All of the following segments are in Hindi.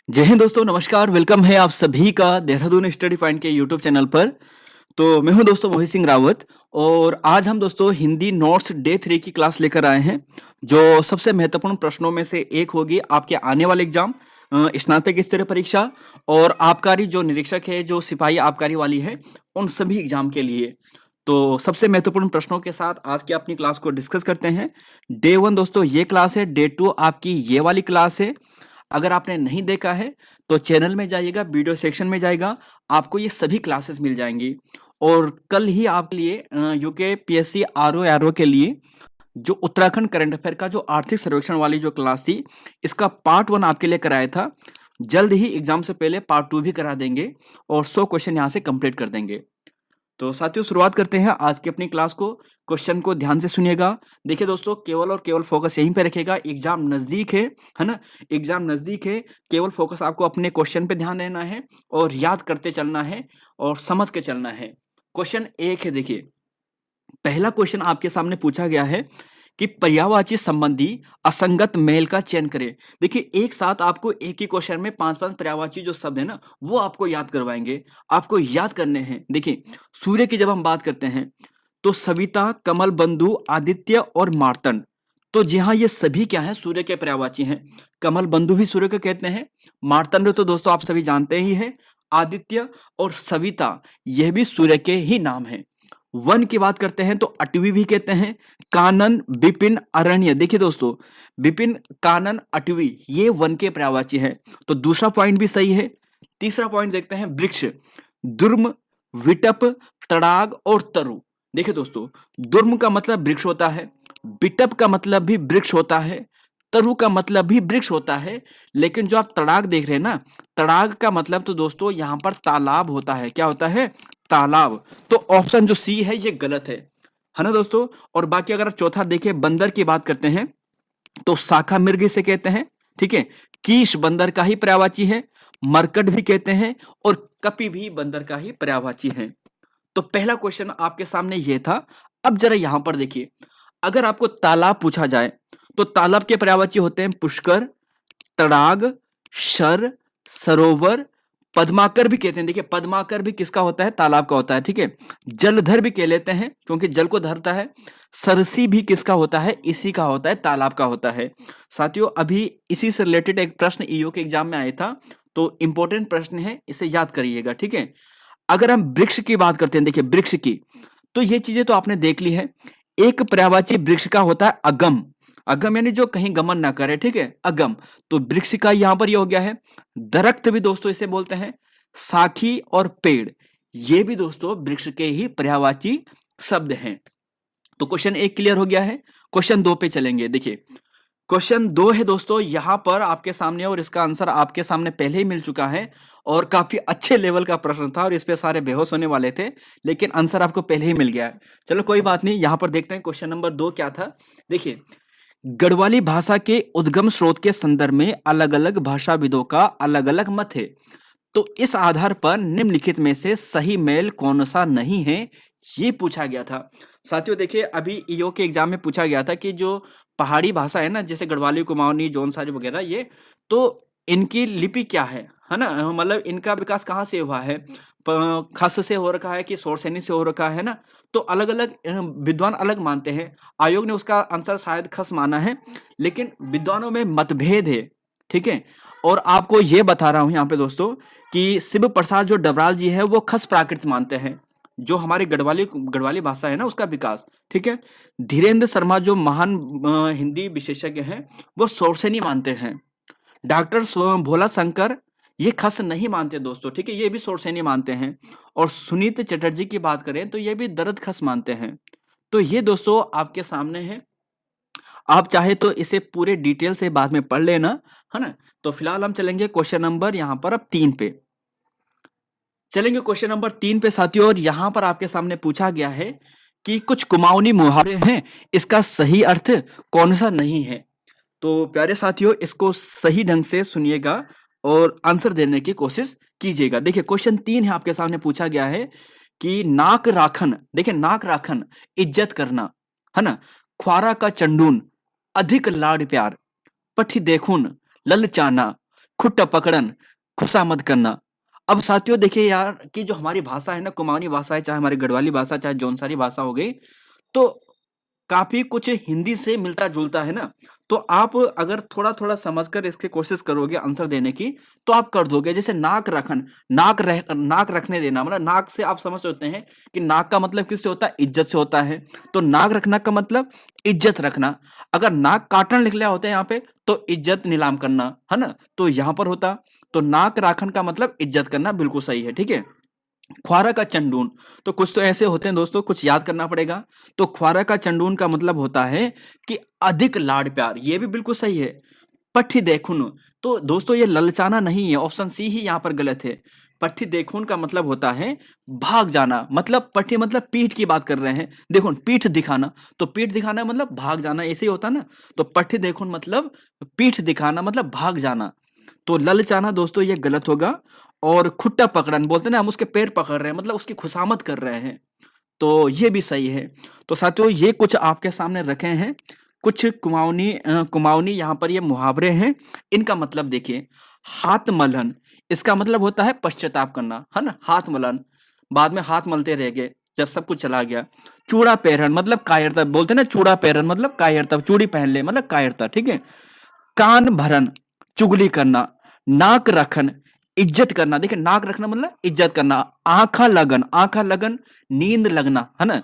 जय हिंद दोस्तों, नमस्कार। वेलकम है आप सभी का देहरादून स्टडी पॉइंट के यूट्यूब चैनल पर। तो मैं हूं दोस्तों मोहित सिंह रावत और आज हम दोस्तों हिंदी नोट्स डे 3 की क्लास लेकर आए हैं, जो सबसे महत्वपूर्ण प्रश्नों में से एक होगी आपके आने वाले एग्जाम, स्नातक स्तरीय परीक्षा और आबकारी जो निरीक्षक है, जो सिपाही आबकारी वाली है, उन सभी एग्जाम के लिए। तो सबसे महत्वपूर्ण प्रश्नों के साथ आज की अपनी क्लास को डिस्कस करते हैं। डे 1 दोस्तों ये क्लास है, डे 2 आपकी ये वाली क्लास है। अगर आपने नहीं देखा है तो चैनल में जाइएगा, वीडियो सेक्शन में जाएगा, आपको ये सभी क्लासेस मिल जाएंगी। और कल ही आपके लिए यूके पीएससी आरओ एआरओ के लिए जो उत्तराखंड करंट अफेयर का जो आर्थिक सर्वेक्षण वाली जो क्लास थी, इसका पार्ट 1 आपके लिए कराया था। जल्द ही एग्जाम से पहले पार्ट 2 भी करा देंगे और 100 क्वेश्चन यहाँ से कंप्लीट कर देंगे। तो साथियों शुरुआत करते हैं आज की अपनी क्लास को। क्वेश्चन को ध्यान से सुनिएगा। देखिए दोस्तों, केवल और केवल फोकस यहीं पे रखेगा। एग्जाम नजदीक है ना। एग्जाम नजदीक है, केवल फोकस आपको अपने क्वेश्चन पे ध्यान देना है और याद करते चलना है और समझ के चलना है। क्वेश्चन एक है, देखिए पहला क्वेश्चन आपके सामने पूछा गया है कि पर्यायवाची संबंधी असंगत मेल का चयन करें। देखिए एक साथ आपको एक ही क्वेश्चन में 5-5 पर्यायवाची जो शब्द है ना, वो आपको याद करवाएंगे, आपको याद करने हैं। देखिए सूर्य की जब हम बात करते हैं तो सविता, कमल बंधु, आदित्य और मार्तंड। तो जी हाँ, ये सभी क्या है, सूर्य के पर्यायवाची हैं। कमल बंधु भी सूर्य को कहते हैं, मार्तंड तो दोस्तों आप सभी जानते ही हैं, आदित्य और सविता यह भी सूर्य के ही नाम है। वन की बात करते हैं तो अटवी भी कहते हैं, कानन, विपिन, अरण्य। देखिए दोस्तों, विपिन, कानन, अटवी ये वन के पर्यायवाची है, तो दूसरा पॉइंट भी सही है। तीसरा पॉइंट देखते हैं, वृक्ष, दुर्म, विटप, तड़ाग और तरु। देखिए दोस्तों, दुर्म का मतलब वृक्ष होता है, विटप का मतलब भी वृक्ष होता है, तरु का मतलब भी वृक्ष होता है। लेकिन जो आप तड़ाग देख रहे हैं ना, तड़ाग का मतलब तो दोस्तों यहां पर तालाब होता है। क्या होता है? तालाब। तो ऑप्शन जो सी है ये गलत है ना दोस्तों। और बाकी अगर चौथा देखें, बंदर की बात करते हैं तो शाखा मृग इसे कहते हैं, ठीक है। कीश बंदर का ही पर्यायवाची है, मरकट भी कहते हैं और कपि भी बंदर का ही पर्यायवाची है। तो पहला क्वेश्चन आपके सामने ये था। अब जरा यहां पर देखिए, अगर आपको तालाब पूछा जाए तो तालाब के पर्यायवाची होते हैं पुष्कर, तड़ाग, शर, सरोवर, पद्माकर भी कहते हैं। देखिए पद्माकर भी किसका होता है? तालाब का होता है, ठीक है। जलधर भी कह लेते हैं क्योंकि जल को धरता है। सरसी भी किसका होता है? इसी का होता है, तालाब का होता है। साथियों अभी इसी से रिलेटेड एक प्रश्न ईओ के एग्जाम में आया था, तो इंपॉर्टेंट प्रश्न है, इसे याद करिएगा, ठीक है। अगर हम वृक्ष की बात करते हैं, देखिए वृक्ष की, तो ये चीजें तो आपने देख ली है। एक पर्यायवाची वृक्ष का होता है अगम। अगम यानी जो कहीं गमन ना करे, ठीक है, अगम। तो वृक्ष का यहां पर ये हो गया है। दरख्त भी दोस्तों इसे बोलते हैं। साखी और पेड़ ये भी दोस्तों वृक्ष के ही पर्यायवाची शब्द हैं। तो क्वेश्चन एक क्लियर हो गया है। क्वेश्चन दो पे चलेंगे। देखिए क्वेश्चन दो है दोस्तों यहां पर आपके सामने, और इसका आंसर आपके सामने पहले ही मिल चुका है और काफी अच्छे लेवल का प्रश्न था और इस पे सारे बेहोश होने वाले थे, लेकिन आंसर आपको पहले ही मिल गया है। चलो कोई बात नहीं, यहां पर देखते हैं क्वेश्चन नंबर 2 क्या था। देखिए गढ़वाली भाषा के उद्गम स्रोत के संदर्भ में अलग अलग भाषाविदों का अलग अलग मत है। तो इस आधार पर निम्नलिखित में से सही मेल कौन सा नहीं है, ये पूछा गया था। साथियों देखिए अभी ईओ के एग्जाम में पूछा गया था कि जो पहाड़ी भाषा है ना, जैसे गढ़वाली, कुमाऊनी, जौनसारी वगैरह, ये तो इनकी लिपि क्या है ना, मतलब इनका विकास कहाँ से हुआ है? खस से हो रखा है कि शौरसेनी से हो रखा है ना। तो अलग अलग विद्वान अलग मानते हैं। आयोग ने उसका आंसर शायद खस माना है, लेकिन विद्वानों में मतभेद है, ठीक है। और आपको ये बता रहा हूं यहाँ पे दोस्तों कि शिव प्रसाद जो डबराल जी है वो खस प्राकृत मानते हैं, जो हमारी गढ़वाली गढ़वाली भाषा है ना उसका विकास, ठीक है। धीरेन्द्र शर्मा जो महान हिंदी विशेषज्ञ हैं वो शौरसेनी मानते हैं। डॉक्टर भोला शंकर ये खस नहीं मानते दोस्तों, ठीक है, ये भी शौरसेनी मानते हैं। और सुनीत चटर्जी की बात करें तो ये भी दर्द खस मानते हैं। तो ये दोस्तों आपके सामने है। आप चाहे तो इसे पूरे डिटेल से बाद में पढ़ लेना, है ना। तो फिलहाल हम चलेंगे क्वेश्चन नंबर यहां पर अब 3 पे चलेंगे। क्वेश्चन नंबर 3 पे साथियों, और यहां पर आपके सामने पूछा गया है कि कुछ कुमाऊनी मुहावरे हैं, इसका सही अर्थ कौन सा नहीं है। तो प्यारे साथियों इसको सही ढंग से सुनिएगा और आंसर देने की कोशिश कीजिएगा। देखिए क्वेश्चन 3 है आपके सामने पूछा गया है कि नाक राखन, देखिए नाक राखन इज्जत करना, है ना। ख्वारा का चंडून अधिक लाड प्यार, पठी देखुन ललचाना, खुट्टा पकड़न, खुशामद करना। अब साथियों देखिए यार कि जो हमारी भाषा है ना, कुमाऊनी भाषा है, चाहे हमारी गढ़वाली भाषा, चाहे जौनसारी भाषा हो गई, तो काफ़ी कुछ हिंदी से मिलता-जुलता है ना, तो आप अगर थोड़ा-थोड़ा समझकर इसकी कोशिश करोगे आंसर देने की, तो आप कर दोगे। जैसे नाक रखने देना, मतलब नाक से आप समझ सकते हैं कि नाक का मतलब किससे होता है? इज़्ज़त से होता है। तो नाक रखना का मतलब इज़्ज़त रखना। अगर नाक काटन लिख लिया होता है यहाँ पे, तो इज़्ज़त नीलाम करना, है ना? तो यहाँ पर होता, तो नाक राखन का मतलब इज़्ज़त करना, बिल्कुल सही है, ठीक है? ख्वारा का चंडून, तो कुछ तो ऐसे होते हैं दोस्तों, कुछ याद करना पड़ेगा। तो ख्वारा का चंडून का मतलब होता है कि अधिक लाड प्यार, ये भी बिल्कुल सही है। पट्ठी देखुन, तो दोस्तों ये ललचाना नहीं है, ऑप्शन सी ही यहाँ पर गलत है। पट्ठी देखुन का मतलब होता है भाग जाना, मतलब पट्ठी मतलब पीठ की बात कर रहे हैं, देखो पीठ दिखाना, तो पीठ दिखाना मतलब भाग जाना, ऐसे ही होता ना। तो पट्ठी देखुन मतलब पीठ दिखाना, मतलब भाग जाना। तो ललचाना दोस्तों ये गलत होगा। और खुट्टा पकड़न बोलते हैं ना, हम उसके पैर पकड़ रहे हैं, मतलब उसकी खुशामद कर रहे हैं, तो ये भी सही है। तो साथियों ये कुछ आपके सामने रखे हैं, कुछ कुमाऊनी यहाँ पर ये मुहावरे हैं, इनका मतलब देखिए। हाथ मलहन, इसका मतलब होता है पश्चाताप करना, है ना? हाथ मलहन, बाद में हाथ मलते रह गए जब सब कुछ चला गया। चूड़ा पहरन मतलब कायरता, बोलते हैं ना चूड़ा पहरन मतलब कायरता, चूड़ी पहन ले मतलब कायरता, ठीक है? कान भरन, चुगली करना। नाक रखन, इज्जत करना, देखिए नाक रखना मतलब इज्जत करना। आंखा लगन नींद लगना, है ना?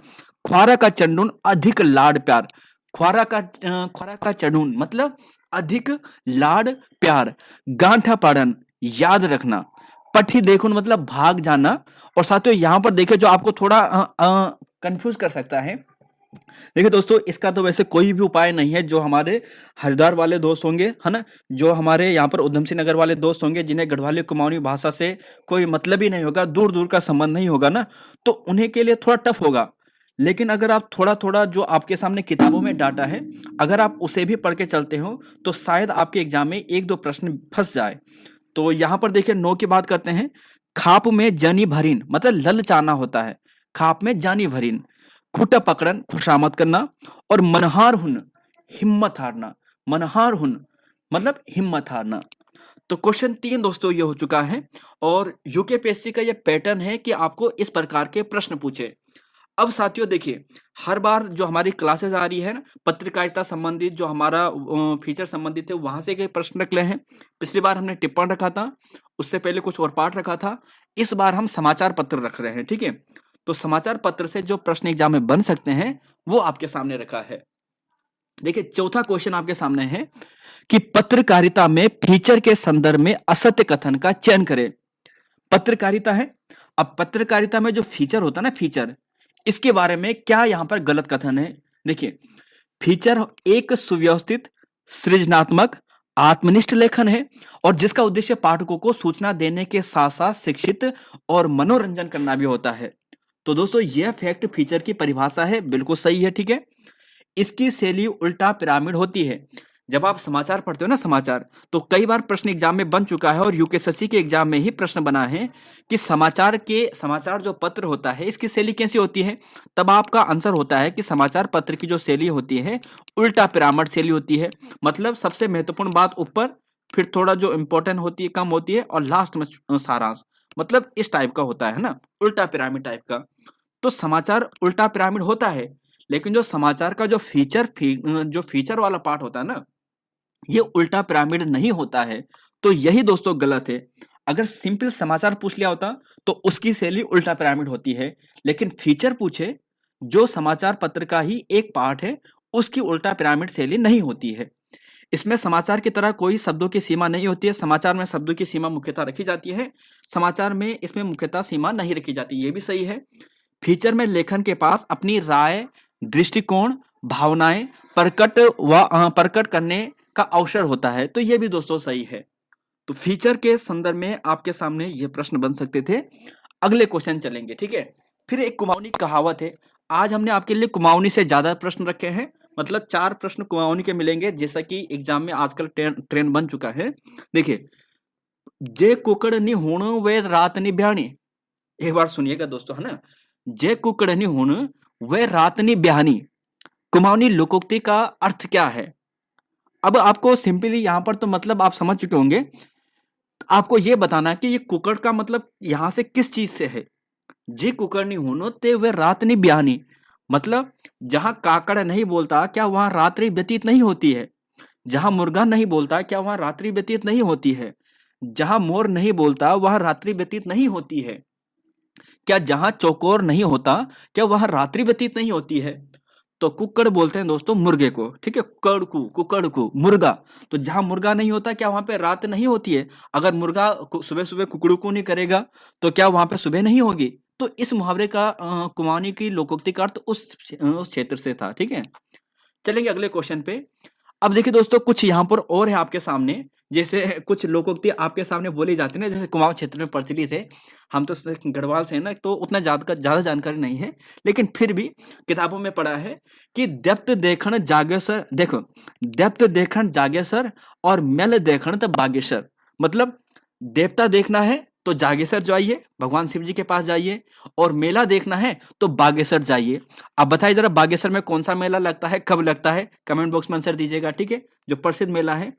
ख्वारा का चंडून, अधिक लाड प्यार। ख्वारा का चंडून मतलब अधिक लाड प्यार। गांठा पाड़न, याद रखना। पट्ठी देखुन मतलब भाग जाना। और साथियों यहाँ पर देखिए जो आपको थोड़ा कंफ्यूज कर सकता है, देखिए दोस्तों इसका तो वैसे कोई भी उपाय नहीं है। जो हमारे हरिद्वार वाले दोस्त होंगे, है ना, जो हमारे यहाँ पर उधम सिंह नगर वाले दोस्त होंगे, जिन्हें गढ़वाली कुमाऊनी भाषा से कोई मतलब ही नहीं होगा, दूर दूर का संबंध नहीं होगा ना, तो उन्हें के लिए थोड़ा टफ होगा। लेकिन अगर आप थोड़ा थोड़ा जो आपके सामने किताबों में डाटा है, अगर आप उसे भी पढ़ के चलते हो, तो शायद आपके एग्जाम में एक दो प्रश्न फंस जाए। तो यहाँ पर देखिए नो की बात करते हैं। खाप में जनी भरीन मतलब ललचाना होता है, खाप में जानी भरीन। खुट पकड़न खुशामद करना। और मनहार हुन, हिम्मत हारना। मनहार हुन मतलब हिम्मत हारना। तो क्वेश्चन 3 दोस्तों ये हो चुका है। और यूकेपीएससी का ये पैटर्न है कि आपको इस प्रकार के प्रश्न पूछे। अब साथियों देखिए, हर बार जो हमारी क्लासेस आ रही है ना, पत्रकारिता संबंधित जो हमारा फीचर संबंधित है, वहां से कई प्रश्न निकले हैं। पिछली बार हमने टिप्पण रखा था, उससे पहले कुछ और पाठ रखा था। इस बार हम समाचार पत्र रख रहे हैं, ठीक है? तो समाचार पत्र से जो प्रश्न एग्जाम में बन सकते हैं, वो आपके सामने रखा है। देखिए चौथा क्वेश्चन आपके सामने है कि पत्रकारिता में फीचर के संदर्भ में असत्य कथन का चयन करें। पत्रकारिता है, अब पत्रकारिता में जो फीचर होता है ना, फीचर, इसके बारे में क्या यहां पर गलत कथन है? देखिए, फीचर एक सुव्यवस्थित, सृजनात्मक, आत्मनिष्ठ लेखन है, और जिसका उद्देश्य पाठकों को सूचना देने के साथ साथ शिक्षित और मनोरंजन करना भी होता है। तो दोस्तों यह फैक्ट फीचर की परिभाषा है, बिल्कुल सही है, ठीक है? इसकी शैली उल्टा पिरामिड होती है। जब आप समाचार पढ़ते हो ना, समाचार, तो कई बार प्रश्न एग्जाम में बन चुका है, और यूकेएससी के एग्जाम में ही प्रश्न बना है कि समाचार जो पत्र होता है, इसकी शैली कैसी होती है। तब आपका आंसर होता है कि समाचार पत्र की जो शैली होती है, उल्टा पिरामिड शैली होती है। मतलब सबसे महत्वपूर्ण बात ऊपर, फिर थोड़ा जो इंपॉर्टेंट होती है कम होती है, और लास्ट में सारांश, मतलब इस टाइप का होता है ना, उल्टा पिरामिड टाइप का। तो समाचार उल्टा पिरामिड होता है, लेकिन जो समाचार का जो फीचर वाला पार्ट होता है ना, ये उल्टा पिरामिड नहीं होता है। तो यही दोस्तों गलत है। अगर सिंपल समाचार पूछ लिया होता, तो उसकी शैली उल्टा पिरामिड होती है। लेकिन फीचर पूछे, जो समाचार पत्र का ही एक पार्ट है, उसकी उल्टा पिरामिड शैली नहीं होती है। इसमें समाचार की तरह कोई शब्दों की सीमा नहीं होती है। समाचार में शब्दों की सीमा मुख्यतः रखी जाती है, समाचार में इसमें मुख्यतः सीमा नहीं रखी जाती, ये भी सही है। फीचर में लेखन के पास अपनी राय, दृष्टिकोण, भावनाएं प्रकट करने का अवसर होता है, तो ये भी दोस्तों सही है। तो फीचर के संदर्भ में आपके सामने ये प्रश्न बन सकते थे। अगले क्वेश्चन चलेंगे, ठीक है? फिर एक कुमाऊनी कहावत है। आज हमने आपके लिए कुमाऊनी से ज्यादा प्रश्न रखे हैं, मतलब 4 प्रश्न कुमाऊनी के मिलेंगे, जैसा कि एग्जाम में आजकल ट्रेंड बन चुका है। देखिए, जे कुकड़ नी होण वे रात नी ब्याणी। एक बार सुनिएगा दोस्तों, है ना? जे कुकड़ नी होण वे रात नी ब्यानी, कुमाऊनी लोकोक्ति का अर्थ क्या है? अब आपको सिंपली यहां पर तो मतलब आप समझ चुके होंगे। आपको ये बताना है कि ये कुकड़ का मतलब यहां से किस चीज से है। जे कुकड़नी होनो ते वे रात नहीं ब्याहनी, मतलब जहां काकड़ नहीं बोलता क्या वहां रात्रि व्यतीत नहीं होती है, जहां मुर्गा नहीं बोलता क्या वहां रात्रि व्यतीत नहीं होती है, जहां मोर नहीं बोलता वहां रात्रि व्यतीत नहीं होती है, क्या जहां चौकोर नहीं होता क्या वहां रात्रि व्यतीत नहीं होती है। तो कुक्कड़ बोलते हैं दोस्तों मुर्गे को, ठीक है, कुक्कड़ को मुर्गा। तो जहां मुर्गा नहीं होता क्या वहां पे रात नहीं होती है। अगर मुर्गा सुबह सुबह कुकड़ू नहीं करेगा तो क्या वहां पे सुबह नहीं होगी। तो इस मुहावरे का कुमाऊनी की लोकोक्ति का अर्थ उस क्षेत्र से था, ठीक है। चलेंगे अगले क्वेश्चन पे। अब देखिए दोस्तों कुछ यहाँ पर और है आपके सामने, जैसे कुछ लोकोक्ति आपके सामने बोली जाती है ना, जैसे कुमाऊं क्षेत्र में प्रचलित है। हम तो गढ़वाल से है ना, तो उतना ज्यादा जानकारी नहीं है, लेकिन फिर भी किताबों में पढ़ा है कि दप्त देखण जागेसर, देखो दप्त देखण जागेसर और मेल देखण तब बागेसर, मतलब देवता देखना है तो जागेसर जाइए, भगवान शिव जी के पास जाइए, और मेला देखना है तो बागेसर जाइए। अब बताइए जरा बागेसर में कौन सा मेला लगता है, कब लगता है, कमेंट बॉक्स में आंसर दीजिएगा, ठीक है, जो प्रसिद्ध मेला है,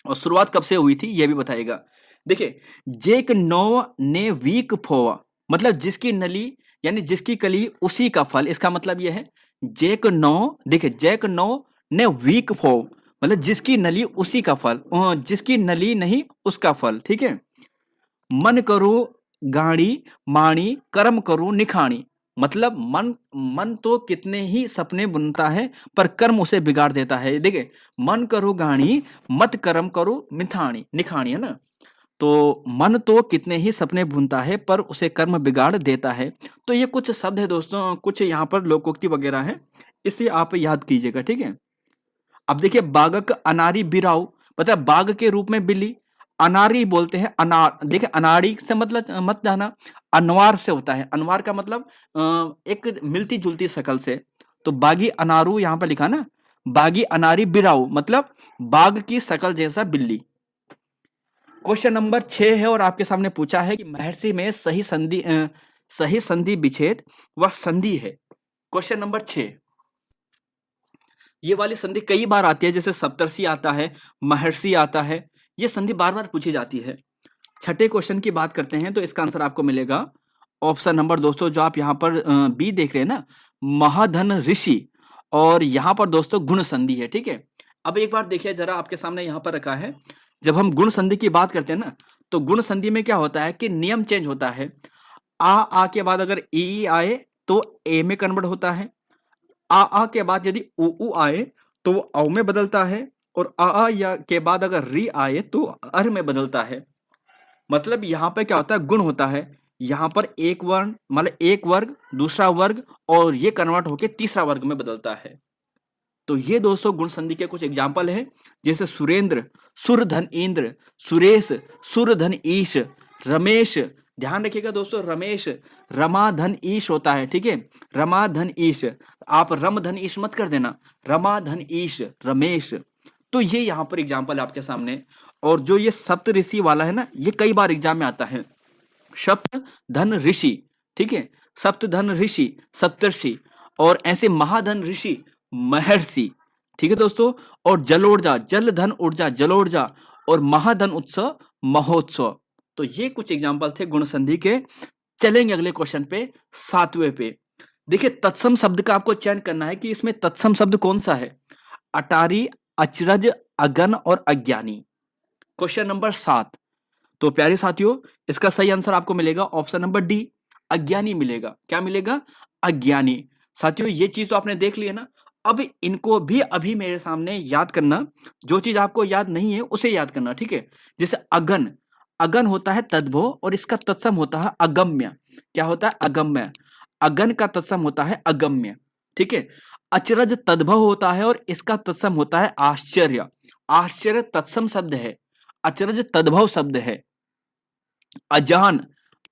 और शुरुआत कब से हुई थी ये भी बताइएगा। देखिए जेक नौ ने वीक फोवा, मतलब जिसकी नली यानी जिसकी कली उसी का फल, इसका मतलब यह है जेक नौ, देखिए जेक नौ ने वीक फोव, मतलब जिसकी नली उसी का फल, जिसकी नली नहीं उसका फल, ठीक है। मन करो गाड़ी माणी कर्म करो निखाणी, मतलब मन मन तो कितने ही सपने बुनता है पर कर्म उसे बिगाड़ देता है। देखिए मन करो गाणी मत कर्म करो मिथाणी निखाणी, है ना। तो मन तो कितने ही सपने बुनता है पर उसे कर्म बिगाड़ देता है। तो ये कुछ शब्द है दोस्तों, कुछ यहाँ पर लोकोक्ति वगैरह है, इसे आप याद कीजिएगा, ठीक है। अब देखिए बाघक अनारी बिराऊ, पता है बाघ के रूप में बिल्ली, अनारी बोलते हैं अनार, देखिए अनाड़ी से मतलब मत जाना, अनवार से होता है, अनवार का मतलब एक मिलती जुलती शक्ल से। तो बागी अनारू यहां पर लिखा ना, बागी अनारी बिराऊ मतलब बाघ की शक्ल जैसा बिल्ली। क्वेश्चन नंबर 6 है और आपके सामने पूछा है कि महर्षि में सही संधि विच्छेद व संधि है। क्वेश्चन नंबर 6, ये वाली संधि कई बार आती है, जैसे सप्तर्षि आता है, महर्षि आता है, ये संधि बार बार पूछी जाती है। छठे क्वेश्चन की बात करते हैं तो इसका आंसर आपको मिलेगा ऑप्शन नंबर दोस्तों जो आप यहाँ पर बी देख रहे हैं ना, महाधन ऋषि, और यहाँ पर दोस्तों गुण संधि है, ठीक है। अब एक बार देखिए जरा आपके सामने यहाँ पर रखा है, जब हम गुण संधि की बात करते हैं ना, तो गुण संधि में क्या होता है कि नियम चेंज होता है। आ के बाद अगर ई आए तो ए में कन्वर्ट होता है, आ के बाद यदि उ आए तो वो औ में बदलता है, और आ या के बाद अगर री आए तो अर में बदलता है। मतलब यहाँ पे क्या होता है, गुण होता है, यहाँ पर एक वर्ण मतलब एक वर्ग दूसरा वर्ग, और ये कन्वर्ट होके तीसरा वर्ग में बदलता है। तो ये दोस्तों गुण संधि के कुछ एग्जाम्पल है, जैसे सुरेंद्र सुर धन इंद्र, सुरेश सुर धन ईश, रमेश, ध्यान रखिएगा दोस्तों रमेश रमा धन ईश होता है, ठीक है, रमा धन ईश, आप रम धन ईश मत कर देना, रमा धन ईश रमेश। तो ये यहाँ पर एग्जाम्पल आपके सामने। और जो ये सप्त ऋषि वाला है ना, ये कई बार एग्जाम में आता है, सप्त धन ऋषि, ठीक है, सप्त धन ऋषि सप्तर्षि, और ऐसे महाधन ऋषि महर्षि, ठीक है दोस्तों। और जलोर्जा जल धन ऊर्जा जलोर्जा, और महाधन उत्सव महोत्सव। तो ये कुछ एग्जाम्पल थे गुण संधि के। चलेंगे अगले क्वेश्चन पे, 7वें पे। देखिए तत्सम शब्द का आपको चयन करना है कि इसमें तत्सम शब्द कौन सा है, अटारी अचरज अगन और अज्ञानी। Question number 7। तो प्यारे साथियों इसका सही आंसर आपको मिलेगा ऑप्शन नंबर डी, अज्ञानी मिलेगा। क्या मिलेगा, अज्ञानी। साथियों ये चीज तो आपने देख लिया ना, अब इनको भी अभी मेरे सामने याद करना, जो चीज आपको याद नहीं है उसे याद करना, ठीक है। जैसे अगन, अगन होता है तद्भव और इसका तत्सम होता है अगम्य। क्या होता है, अगम्य। अगन का तत्सम होता है अगम्य, ठीक है। अचरज तद्भव होता है और इसका तत्सम होता है आश्चर्य। आश्चर्य तत्सम शब्द है, अचरज तद्भव शब्द है। अजान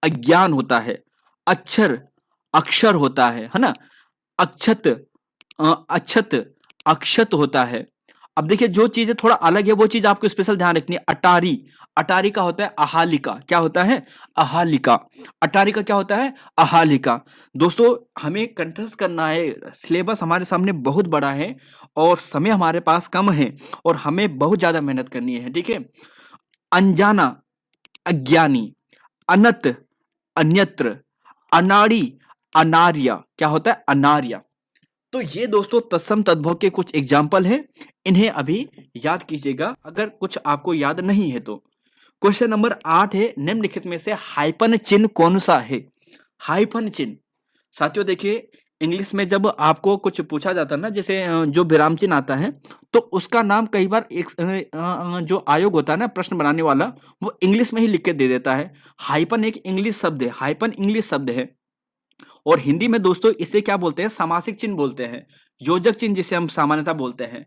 अज्ञान होता है, अक्षर अक्षर होता है ना, अक्षत अक्षत अक्षत होता है। अब देखिए जो चीजें थोड़ा अलग है वो चीज आपको स्पेशल ध्यान रखनी है। अटारी, अटारी का होता है अहालिका। क्या होता है, अहालिका। अटारी का क्या होता है, अहालिका। दोस्तों हमें कंठस्थ करना है, सिलेबस हमारे सामने बहुत बड़ा है और समय हमारे पास कम है और हमें बहुत ज्यादा मेहनत करनी है, ठीक है। अनजाना, अज्ञानी, अनत, अन्यत्र, अनाड़ी, अनार्या। क्या होता है? अनार्या। तो ये दोस्तों तत्सम तद्भव के कुछ एग्जाम्पल हैं, इन्हें अभी याद कीजिएगा अगर कुछ आपको याद नहीं है तो। क्वेश्चन नंबर 8 है, निम्नलिखित में से हाइपन चिन्ह कौन सा है? हाइपन चिन्ह साथियों देखिए, इंग्लिश में जब आपको कुछ पूछा जाता है ना, जैसे जो विराम चिन्ह आता है, तो उसका नाम कई बार एक जो आयोग होता है ना प्रश्न बनाने वाला, वो इंग्लिश में ही लिख के दे देता है। हाइपन एक इंग्लिश शब्द है, हाइपन इंग्लिश शब्द है। और हिंदी में दोस्तों इसे क्या बोलते हैं? समासिक चिन्ह बोलते हैं, योजक चिन्ह जिसे हम सामान्यतः बोलते हैं।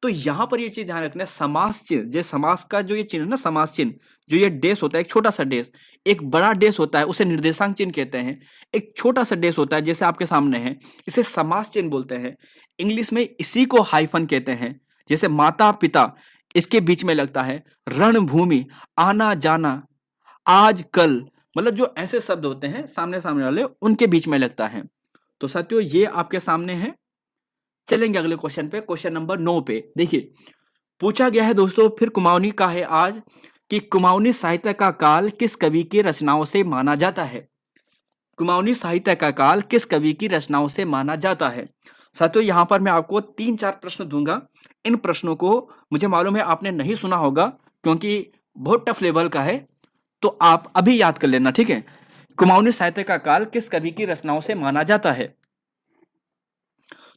तो यहां पर ये चीज ध्यान रखना है, समास चिन्ह, जो समास का जो ये चिन्ह है ना, समास चिन्ह, जो ये डेश होता है, एक छोटा सा डेश, एक बड़ा डेश होता है, उसे निर्देशांक चिन्ह कहते हैं। एक छोटा सा डेश होता है जैसे आपके सामने है, इसे समास चिन्ह बोलते हैं। इंग्लिश में इसी को हाइफन कहते हैं। जैसे माता पिता, इसके बीच में लगता है। रणभूमि, आना जाना, आज कल, मतलब जो ऐसे शब्द होते हैं सामने सामने वाले, उनके बीच में लगता है। तो साथियों ये आपके सामने है। चलेंगे अगले क्वेश्चन पे, क्वेश्चन नंबर 9 पे। देखिए पूछा गया है दोस्तों, फिर कुमाऊनी का है आज, कि कुमाऊनी साहित्य का काल किस कवि की रचनाओं से माना जाता है? कुमाऊनी साहित्य का काल किस कवि की रचनाओं से माना जाता है? साथियों यहां पर मैं आपको 3-4 प्रश्न दूंगा। इन प्रश्नों को मुझे मालूम है आपने नहीं सुना होगा, क्योंकि बहुत टफ लेवल का है, तो आप अभी याद कर लेना, ठीक है? कुमाऊनी साहित्य का काल किस कवि की रचनाओं से माना जाता है?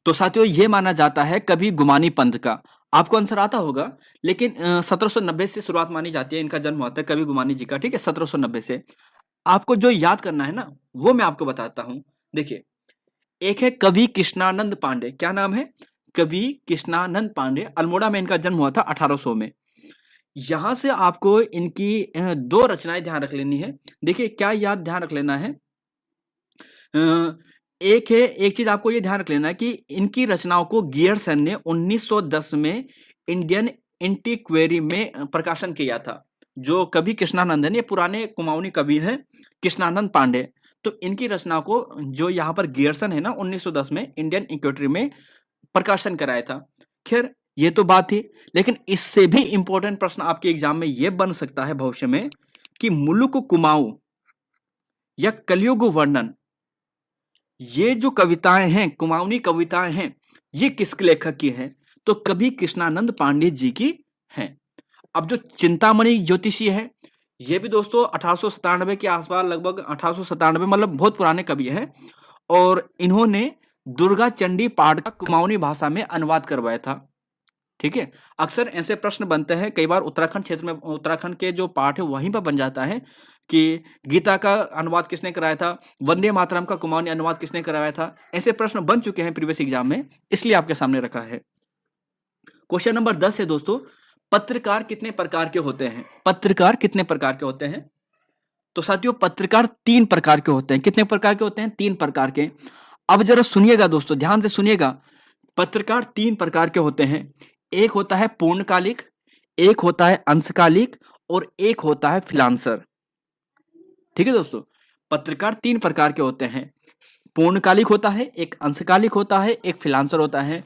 तो साथियों ये माना जाता है कवि गुमानी पंथ का। आपको आंसर आता होगा, लेकिन 1790 से शुरुआत मानी जाती है, इनका जन्म हुआ था कवि गुमानी जी का, ठीक है, 1790 से। आपको जो याद करना है ना, वो मैं आपको बताता हूं। देखिए एक है कवि कृष्णानंद पांडे। क्या नाम है? कवि कृष्णानंद पांडे। अल्मोड़ा में इनका जन्म हुआ था 1800 में। यहां से आपको इनकी दो रचनाएं ध्यान रख लेनी है। देखिए क्या याद ध्यान रख लेना है, एक है, एक चीज आपको ये ध्यान रख लेना है कि इनकी रचनाओं को गियरसन ने 1910 में इंडियन एंटीक्वेरी में प्रकाशन किया था। जो कवि कृष्णानंद है, ये पुराने कुमाऊनी कवि हैं, कृष्णानंद पांडे। तो इनकी रचनाओं को जो यहाँ पर गियरसन है ना, 1910 में इंडियन इक्वेटरी में प्रकाशन कराया था। खैर ये तो बात थी, लेकिन इससे भी इंपॉर्टेंट प्रश्न आपके एग्जाम में यह बन सकता है भविष्य में, कि मुलुक कुमाऊं या कलयुग वर्णन, ये जो कविताएं हैं, कुमाऊनी कविताएं हैं, ये किस लेखक की हैं? तो कवि कृष्णानंद पांडे जी की हैं। अब जो चिंतामणि ज्योतिषी है, ये भी दोस्तों 1897 के आसपास, लगभग 1897, मतलब बहुत पुराने कवि हैं। और इन्होंने दुर्गा चंडी पाठ का कुमाऊनी भाषा में अनुवाद करवाया था, ठीक है। अक्सर ऐसे प्रश्न बनते हैं, कई बार उत्तराखंड क्षेत्र में, उत्तराखंड के जो पाठ है वहीं पर बन जाता है कि गीता का अनुवाद किसने कराया था, वंदे मातरम का कुमाऊनी अनुवाद किसने कराया था। ऐसे प्रश्न बन चुके हैं प्रीवियस एग्जाम में, इसलिए आपके सामने रखा है। क्वेश्चन नंबर 10 है दोस्तों, पत्रकार कितने प्रकार के होते हैं? पत्रकार कितने प्रकार के होते हैं? तो साथियों पत्रकार 3 प्रकार के होते हैं। कितने प्रकार के होते हैं? 3 प्रकार के। अब जरा सुनिएगा दोस्तों, ध्यान से सुनिएगा। पत्रकार 3 प्रकार के होते हैं। एक होता है पूर्णकालिक, एक होता है अंशकालिक, और एक होता है फ्रीलांसर, ठीक है दोस्तों। पत्रकार 3 प्रकार के होते हैं। पूर्णकालिक होता है, एक अंशकालिक होता है, एक फ्रीलांसर होता है।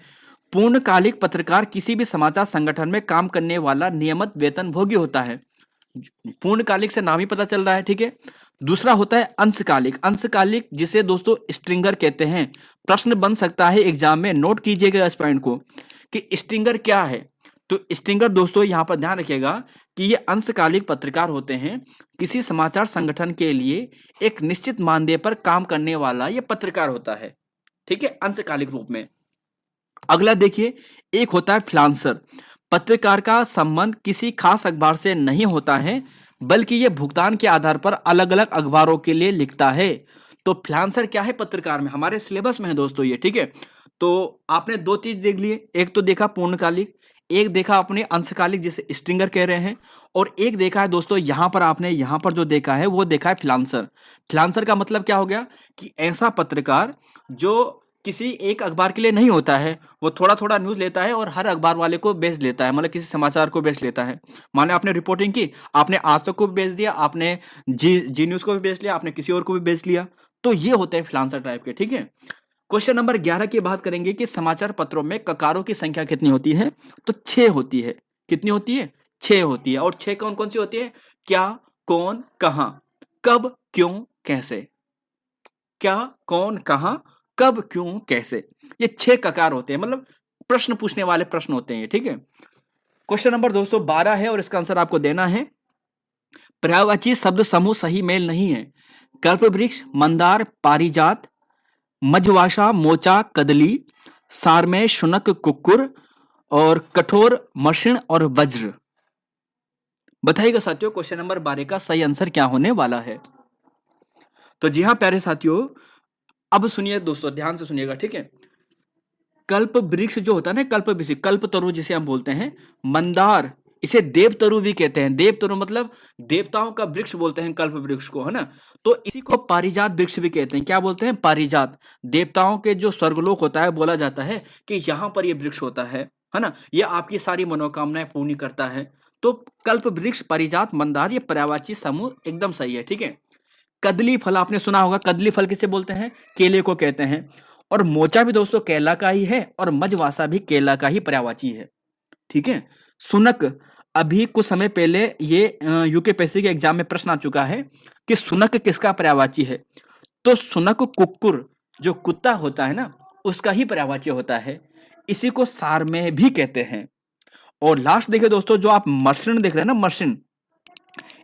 पूर्णकालिक पत्रकार किसी भी समाचार संगठन में काम करने वाला नियमित वेतनभोगी होता है। पूर्णकालिक से नाम ही पता चल रहा है, ठीक है। दूसरा होता है अंशकालिक। अंशकालिक जिसे दोस्तों स्ट्रिंगर कहते हैं। प्रश्न बन सकता है एग्जाम में, नोट कीजिएगा इस पॉइंट को कि स्ट्रिंगर क्या है। तो स्ट्रिंगर दोस्तों यहां पर ध्यान रखिएगा कि ये अंशकालिक पत्रकार होते हैं, किसी समाचार संगठन के लिए एक निश्चित मानदेय पर काम करने वाला ये पत्रकार होता है, ठीक है, अंशकालिक रूप में। अगला देखिए, एक होता है फ्रीलांसर। पत्रकार का संबंध किसी खास अखबार से नहीं होता है, बल्कि यह भुगतान के आधार पर अलग अलग अखबारों के लिए लिखता है। तो फ्रीलांसर क्या है पत्रकार में, हमारे सिलेबस में है दोस्तों ये, ठीक है। तो आपने 2 चीज देख लिए, एक तो देखा पूर्णकालिक, एक देखा आपने अंशकालिक जिसे स्ट्रिंगर कह रहे हैं, और एक देखा है दोस्तों यहां पर, आपने यहां पर जो देखा है वो देखा है फ्रीलांसर। फ्रीलांसर का मतलब क्या हो गया कि ऐसा पत्रकार जो किसी एक अखबार के लिए नहीं होता है, वो थोड़ा थोड़ा न्यूज लेता है और हर अखबार वाले को बेच लेता है, मतलब किसी समाचार को बेच लेता है। माने आपने रिपोर्टिंग की, आपने आज तक को भी बेच दिया, आपने जी न्यूज को भी बेच लिया, आपने किसी और को भी बेच लिया। तो ये होते हैं फ्रीलांसर टाइप के, ठीक है। क्वेश्चन नंबर 11 की बात करेंगे कि समाचार पत्रों में ककारों की संख्या कितनी होती है? तो 6 होती है। कितनी होती है? 6 होती है। और 6 कौन कौन सी होती है? क्या, कौन कहां, कब क्यों कैसे। क्या, कौन, कहां, कब क्यों कैसे, ये 6 ककार होते हैं, मतलब प्रश्न पूछने वाले प्रश्न होते हैं ये, ठीक है। क्वेश्चन नंबर दोस्तों 12 है और इसका आंसर आपको देना है। पर्यायवाची शब्द समूह सही मेल नहीं है। कल्प वृक्ष, मंदार, पारिजात, मझवासा, मोचा, कदली, सारमेय, शुनक, कुक्कुर और कठोर, मशीण और वज्र। बताइएगा साथियों क्वेश्चन नंबर 12 का सही आंसर क्या होने वाला है। तो जी हाँ प्यारे साथियों, अब सुनिए दोस्तों, ध्यान से सुनिएगा, ठीक है। कल्प वृक्ष जो होता है ना, कल्प वृक्ष, कल्प तरु जिसे हम बोलते हैं, मंदार, इसे देवतरु भी कहते हैं। देवतरु मतलब देवताओं का वृक्ष बोलते हैं कल्प वृक्ष को, है ना। तो इसी को पारिजात वृक्ष भी कहते हैं। क्या बोलते हैं? पारिजात। देवताओं के जो स्वर्गलोक होता है, बोला जाता है कि यहाँ पर ये वृक्ष होता है ना। ये आपकी सारी मनोकामनाएं पूर्ण करता है। तो कल्प वृक्ष, पारिजात, मंदार, ये पर्यायवाची समूह एकदम सही है, ठीक है। कदली फल आपने सुना होगा, कदली फल किसे बोलते हैं? केले को कहते हैं। और मोचा भी दोस्तों केला का ही है और मझवासा भी केला का ही पर्यायवाची है, ठीक है। सुनक, अभी कुछ समय पहले ये यूकेपीएससी के एग्जाम में प्रश्न आ चुका है कि सुनक किसका पर्यायवाची है। तो सुनक कुक्कुर, जो कुत्ता होता है ना, उसका ही पर्यायवाची होता है। इसी को सारमेय भी कहते हैं। और लास्ट देखिए दोस्तों, जो आप मर्सिन देख रहे हैं ना, मर्सिन,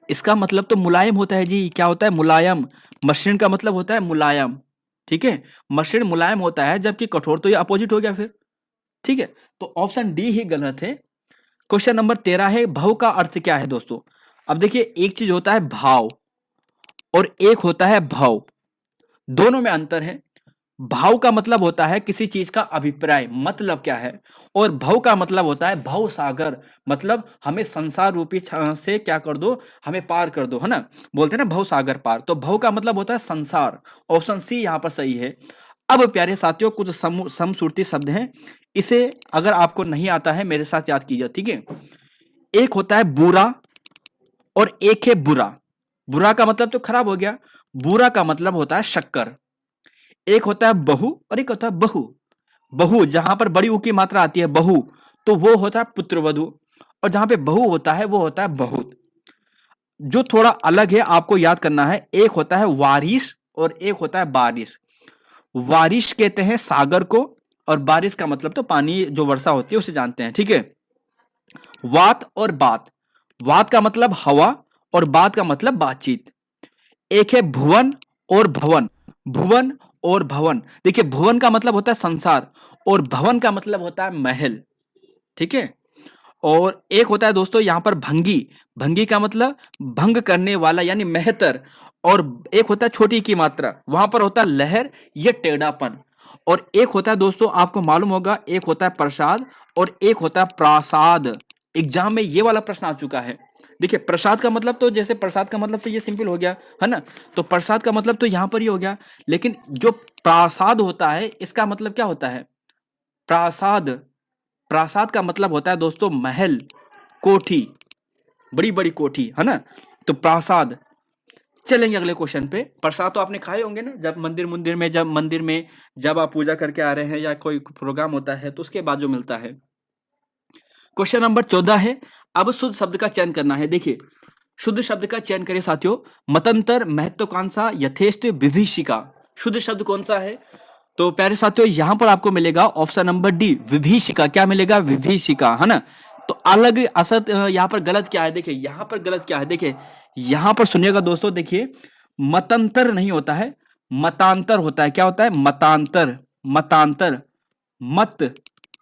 इसका मतलब तो मुलायम होता है जी। क्या होता है? मुलायम। मर्सिन का मतलब होता है मुलायम, ठीक है। मर्सिन मुलायम होता है, जबकि कठोर तो ये अपोजिट हो गया फिर, ठीक है। तो ऑप्शन डी ही गलत है। क्वेश्चन नंबर 13 है, भाव का अर्थ क्या है दोस्तों। अब देखिए, एक चीज होता है भाव और एक होता है भव, दोनों में अंतर है। भाव का मतलब होता है किसी चीज का अभिप्राय, मतलब क्या है। और भव का मतलब होता है भव सागर, मतलब हमें संसार रूपी से क्या कर दो, हमें पार कर दो, है ना। बोलते हैं ना भव सागर पार। तो भव का मतलब होता है संसार। ऑप्शन सी यहां पर सही है। अब प्यारे साथियों, कुछ समश्रुति शब्द हैं, इसे अगर आपको नहीं आता है मेरे साथ याद कीजिए, ठीक है। एक होता है बुरा और एक है बुरा। बुरा का मतलब तो खराब हो गया, बुरा का मतलब होता है शक्कर। एक होता है बहु और एक होता है बहु। बहु जहां पर बड़ी ऊ की मात्रा आती है बहु, तो वो होता है पुत्रवधु। और जहां पे बहु होता है वो होता है बहुत। जो थोड़ा अलग है आपको याद करना है, एक होता है वारिश और एक होता है बारिश। वारिश कहते हैं सागर को, और बारिश का मतलब तो पानी जो वर्षा होती है उसे जानते हैं, ठीक है। वात और बात, वात का मतलब हवा और बात का मतलब बातचीत। एक है भुवन और भवन। भुवन और भवन, देखिए भुवन का मतलब होता है संसार और भवन का मतलब होता है महल, ठीक है। और एक होता है दोस्तों यहां पर भंगी। भंगी का मतलब भंग करने वाला यानी मेहतर। और एक होता है छोटी की मात्रा, वहां पर होता है लहर या टेढ़ापन। और एक होता है दोस्तों, आपको मालूम होगा, एक होता है प्रसाद और एक होता है प्रासाद। एग्जाम में ये वाला प्रश्न आ चुका है। देखिए प्रसाद का मतलब तो, जैसे प्रसाद का मतलब तो ये सिंपल हो गया, है ना। तो प्रसाद का मतलब तो यहां पर ही हो गया। लेकिन जो प्रासाद होता है, इसका मतलब क्या होता है? प्रासाद, प्रासाद का मतलब होता है दोस्तों महल, कोठी, बड़ी बड़ी कोठी, है ना। तो प्रासाद। चलेंगे अगले क्वेश्चन पे। प्रसाद तो आपने खाए होंगे ना, जब मंदिर में जब आप पूजा करके आ रहे हैं या कोई प्रोग्राम होता है तो उसके बाद जो मिलता है। क्वेश्चन नंबर 14 है। अब शुद्ध शब्द का चयन करना है। देखिए शुद्ध शब्द का चयन करें साथियों। मतंतर, महत्वाकांक्षा, यथेष्ट, विभीषिका। शुद्ध शब्द कौन सा है? तो प्यारे साथियों यहां पर आपको मिलेगा ऑप्शन नंबर डी, विभीषिका। क्या मिलेगा? विभीषिका, है ना। तो अलग असत यहां पर गलत क्या है? देखिए यहां पर गलत क्या है, देखिए यहां पर सुनिएगा दोस्तों। देखिए मतंतर नहीं होता है, मतांतर होता है। क्या होता है? मतांतर। मतांतर, मत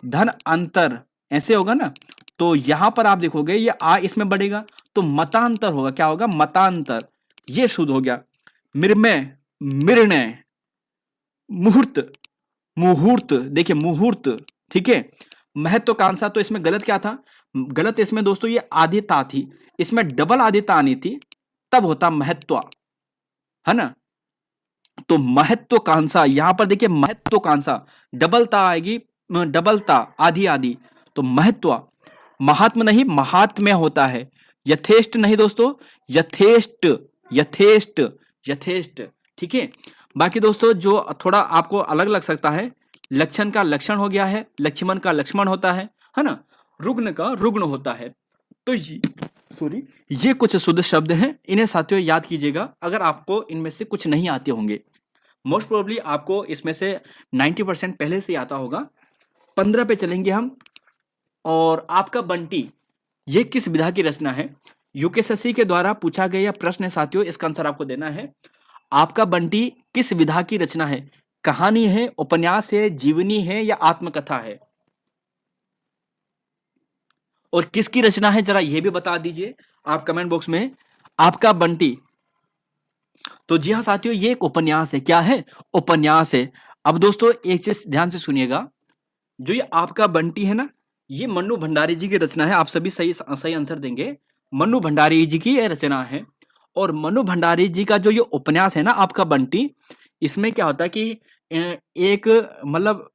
धन अंतर, ऐसे होगा ना। तो यहां पर आप देखोगे ये आ इसमें बढ़ेगा तो मतांतर होगा। क्या होगा? मतांतर। ये शुद्ध हो गया। मृमय, निर्णय, मुहूर्त, मुहूर्त, देखिए मुहूर्त, ठीक है। महत्वाकांक्षा, तो इसमें गलत क्या था? गलत इसमें दोस्तों ये आदिता थी, इसमें डबल आदिता आनी थी, तब होता महत्व, है ना। तो महत्वाकांक्षा, यहां पर देखिए महत्वाकांक्षा डबलता आएगी, डबलता, आधी आधी। तो महत्व, महात्म नहीं महात्म्य होता है। यथेष्ट नहीं दोस्तों, यथेष्ट, यथेष्ट, यथेष्ट, ठीक है। बाकी दोस्तों जो थोड़ा आपको अलग लग सकता है, लक्षण का लक्षण हो गया है, लक्ष्मण का लक्ष्मण होता है ना। रुग्ण का रुग्ण होता है। तो ये सॉरी, ये कुछ शुद्ध शब्द हैं, इन्हें साथियों याद कीजिएगा अगर आपको इनमें से कुछ नहीं आते होंगे। मोस्ट प्रोबेबली आपको इसमें से 90% पहले से आता होगा। 15 पे चलेंगे हम। और आपका बंटी ये किस विधा की रचना है? यूकेएसएससी के द्वारा पूछा गया प्रश्न है साथियों, इसका आंसर आपको देना है। आपका बंटी किस विधा की रचना है? कहानी है, उपन्यास है, जीवनी है या आत्मकथा है? और किसकी रचना है जरा यह भी बता दीजिए आप कमेंट बॉक्स में। आपका बंटी, तो जी हाँ साथियों, ये एक उपन्यास है। क्या है? उपन्यास है। अब दोस्तों एक चीज ध्यान से सुनिएगा, जो ये आपका बंटी है ना, ये मन्नू भंडारी जी की रचना है। आप सभी सही सही आंसर देंगे। मन्नू भंडारी जी की यह रचना है। और मन्नू भंडारी जी का जो ये उपन्यास है ना आपका बंटी, इसमें क्या होता है कि एक मतलब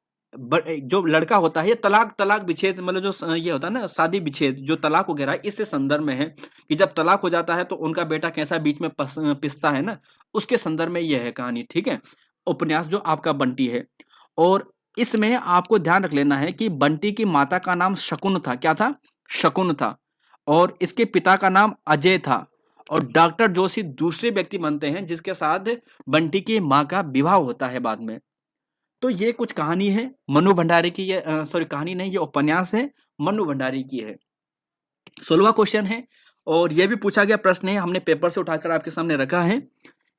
जो लड़का होता है, ये तलाक तलाक विच्छेद, मतलब जो ये होता है ना शादी विच्छेद, जो तलाक वगैरह इससे संदर्भ में है कि जब तलाक हो जाता है तो उनका बेटा कैसा बीच में पिसता है ना, उसके संदर्भ में यह है कहानी। ठीक है, उपन्यास जो आपका बंटी है। और इसमें आपको ध्यान रख लेना है कि बंटी की माता का नाम शकुन था। क्या था? शकुन था। और इसके पिता का नाम अजय था। और डॉक्टर जोशी दूसरे व्यक्ति बनते हैं जिसके साथ बंटी की माँ का विवाह होता है बाद में। तो ये कुछ कहानी है मन्नू भंडारी की, ये सॉरी कहानी नहीं, ये उपन्यास है, मन्नू भंडारी की है। 16वां क्वेश्चन है और यह भी पूछा गया प्रश्न है, हमने पेपर से उठाकर आपके सामने रखा है।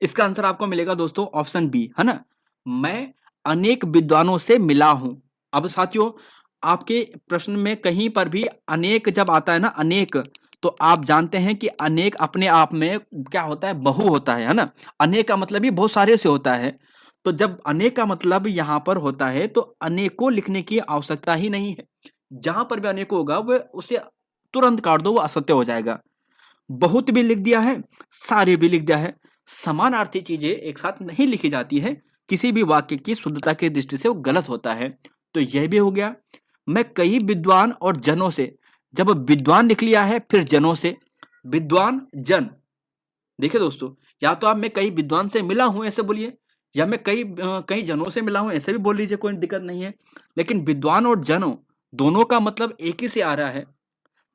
इसका आंसर आपको मिलेगा दोस्तों ऑप्शन बी, है ना। मैं अनेक विद्वानों से मिला हूं। अब साथियों, आपके प्रश्न में कहीं पर भी अनेक जब आता है ना, अनेक, तो आप जानते हैं कि अनेक अपने आप में क्या होता है? बहु होता है ना। अनेक का मतलब ही बहुत सारे से होता है। तो जब अनेक का मतलब यहां पर होता है तो अनेकों लिखने की आवश्यकता ही नहीं है। जहां पर भी अनेक होगा वह उसे तुरंत काट दो, वो असत्य हो जाएगा। बहुत भी लिख दिया है, सारे भी लिख दिया है, समानार्थी चीजें एक साथ नहीं लिखी जाती है। किसी भी वाक्य की शुद्धता की दृष्टि से वो गलत होता है। तो यह भी हो गया। मैं कई विद्वान और जनों से, जब विद्वान लिख लिया है फिर जनों से, विद्वान जन। देखिए दोस्तों, या तो आप मैं कई विद्वान से मिला हूं ऐसे बोलिए, या मैं कई जनों से मिला हूं ऐसे भी बोल लीजिए, कोई दिक्कत नहीं है। लेकिन विद्वान और जनों दोनों का मतलब एक ही से आ रहा है।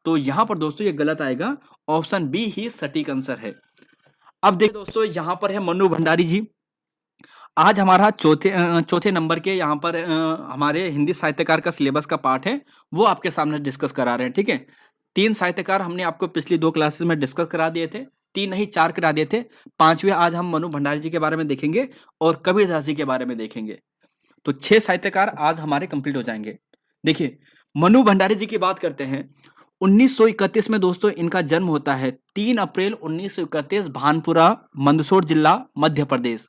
तो यहां पर दोस्तों ये गलत आएगा। ऑप्शन बी ही सटीक आंसर है। अब देखिए दोस्तों, यहां पर है मन्नू भंडारी जी। आज हमारा चौथे नंबर के यहाँ पर हमारे हिंदी साहित्यकार का सिलेबस का पार्ट है, वो आपके सामने डिस्कस करा रहे हैं। ठीक है, 3 साहित्यकार हमने आपको पिछली 2 क्लासेस में डिस्कस करा दिए थे, 3 नहीं 4 करा दिए थे। 5वें आज हम मन्नू भंडारी जी के बारे में देखेंगे और कबीरदास जी के बारे में देखेंगे। तो 6 साहित्यकार आज हमारे कंप्लीट हो जाएंगे। देखिए, मन्नू भंडारी जी की बात करते हैं। 1931 में दोस्तों इनका जन्म होता है। 3 अप्रैल 1931, भानपुरा, मंदसौर जिला, मध्य प्रदेश।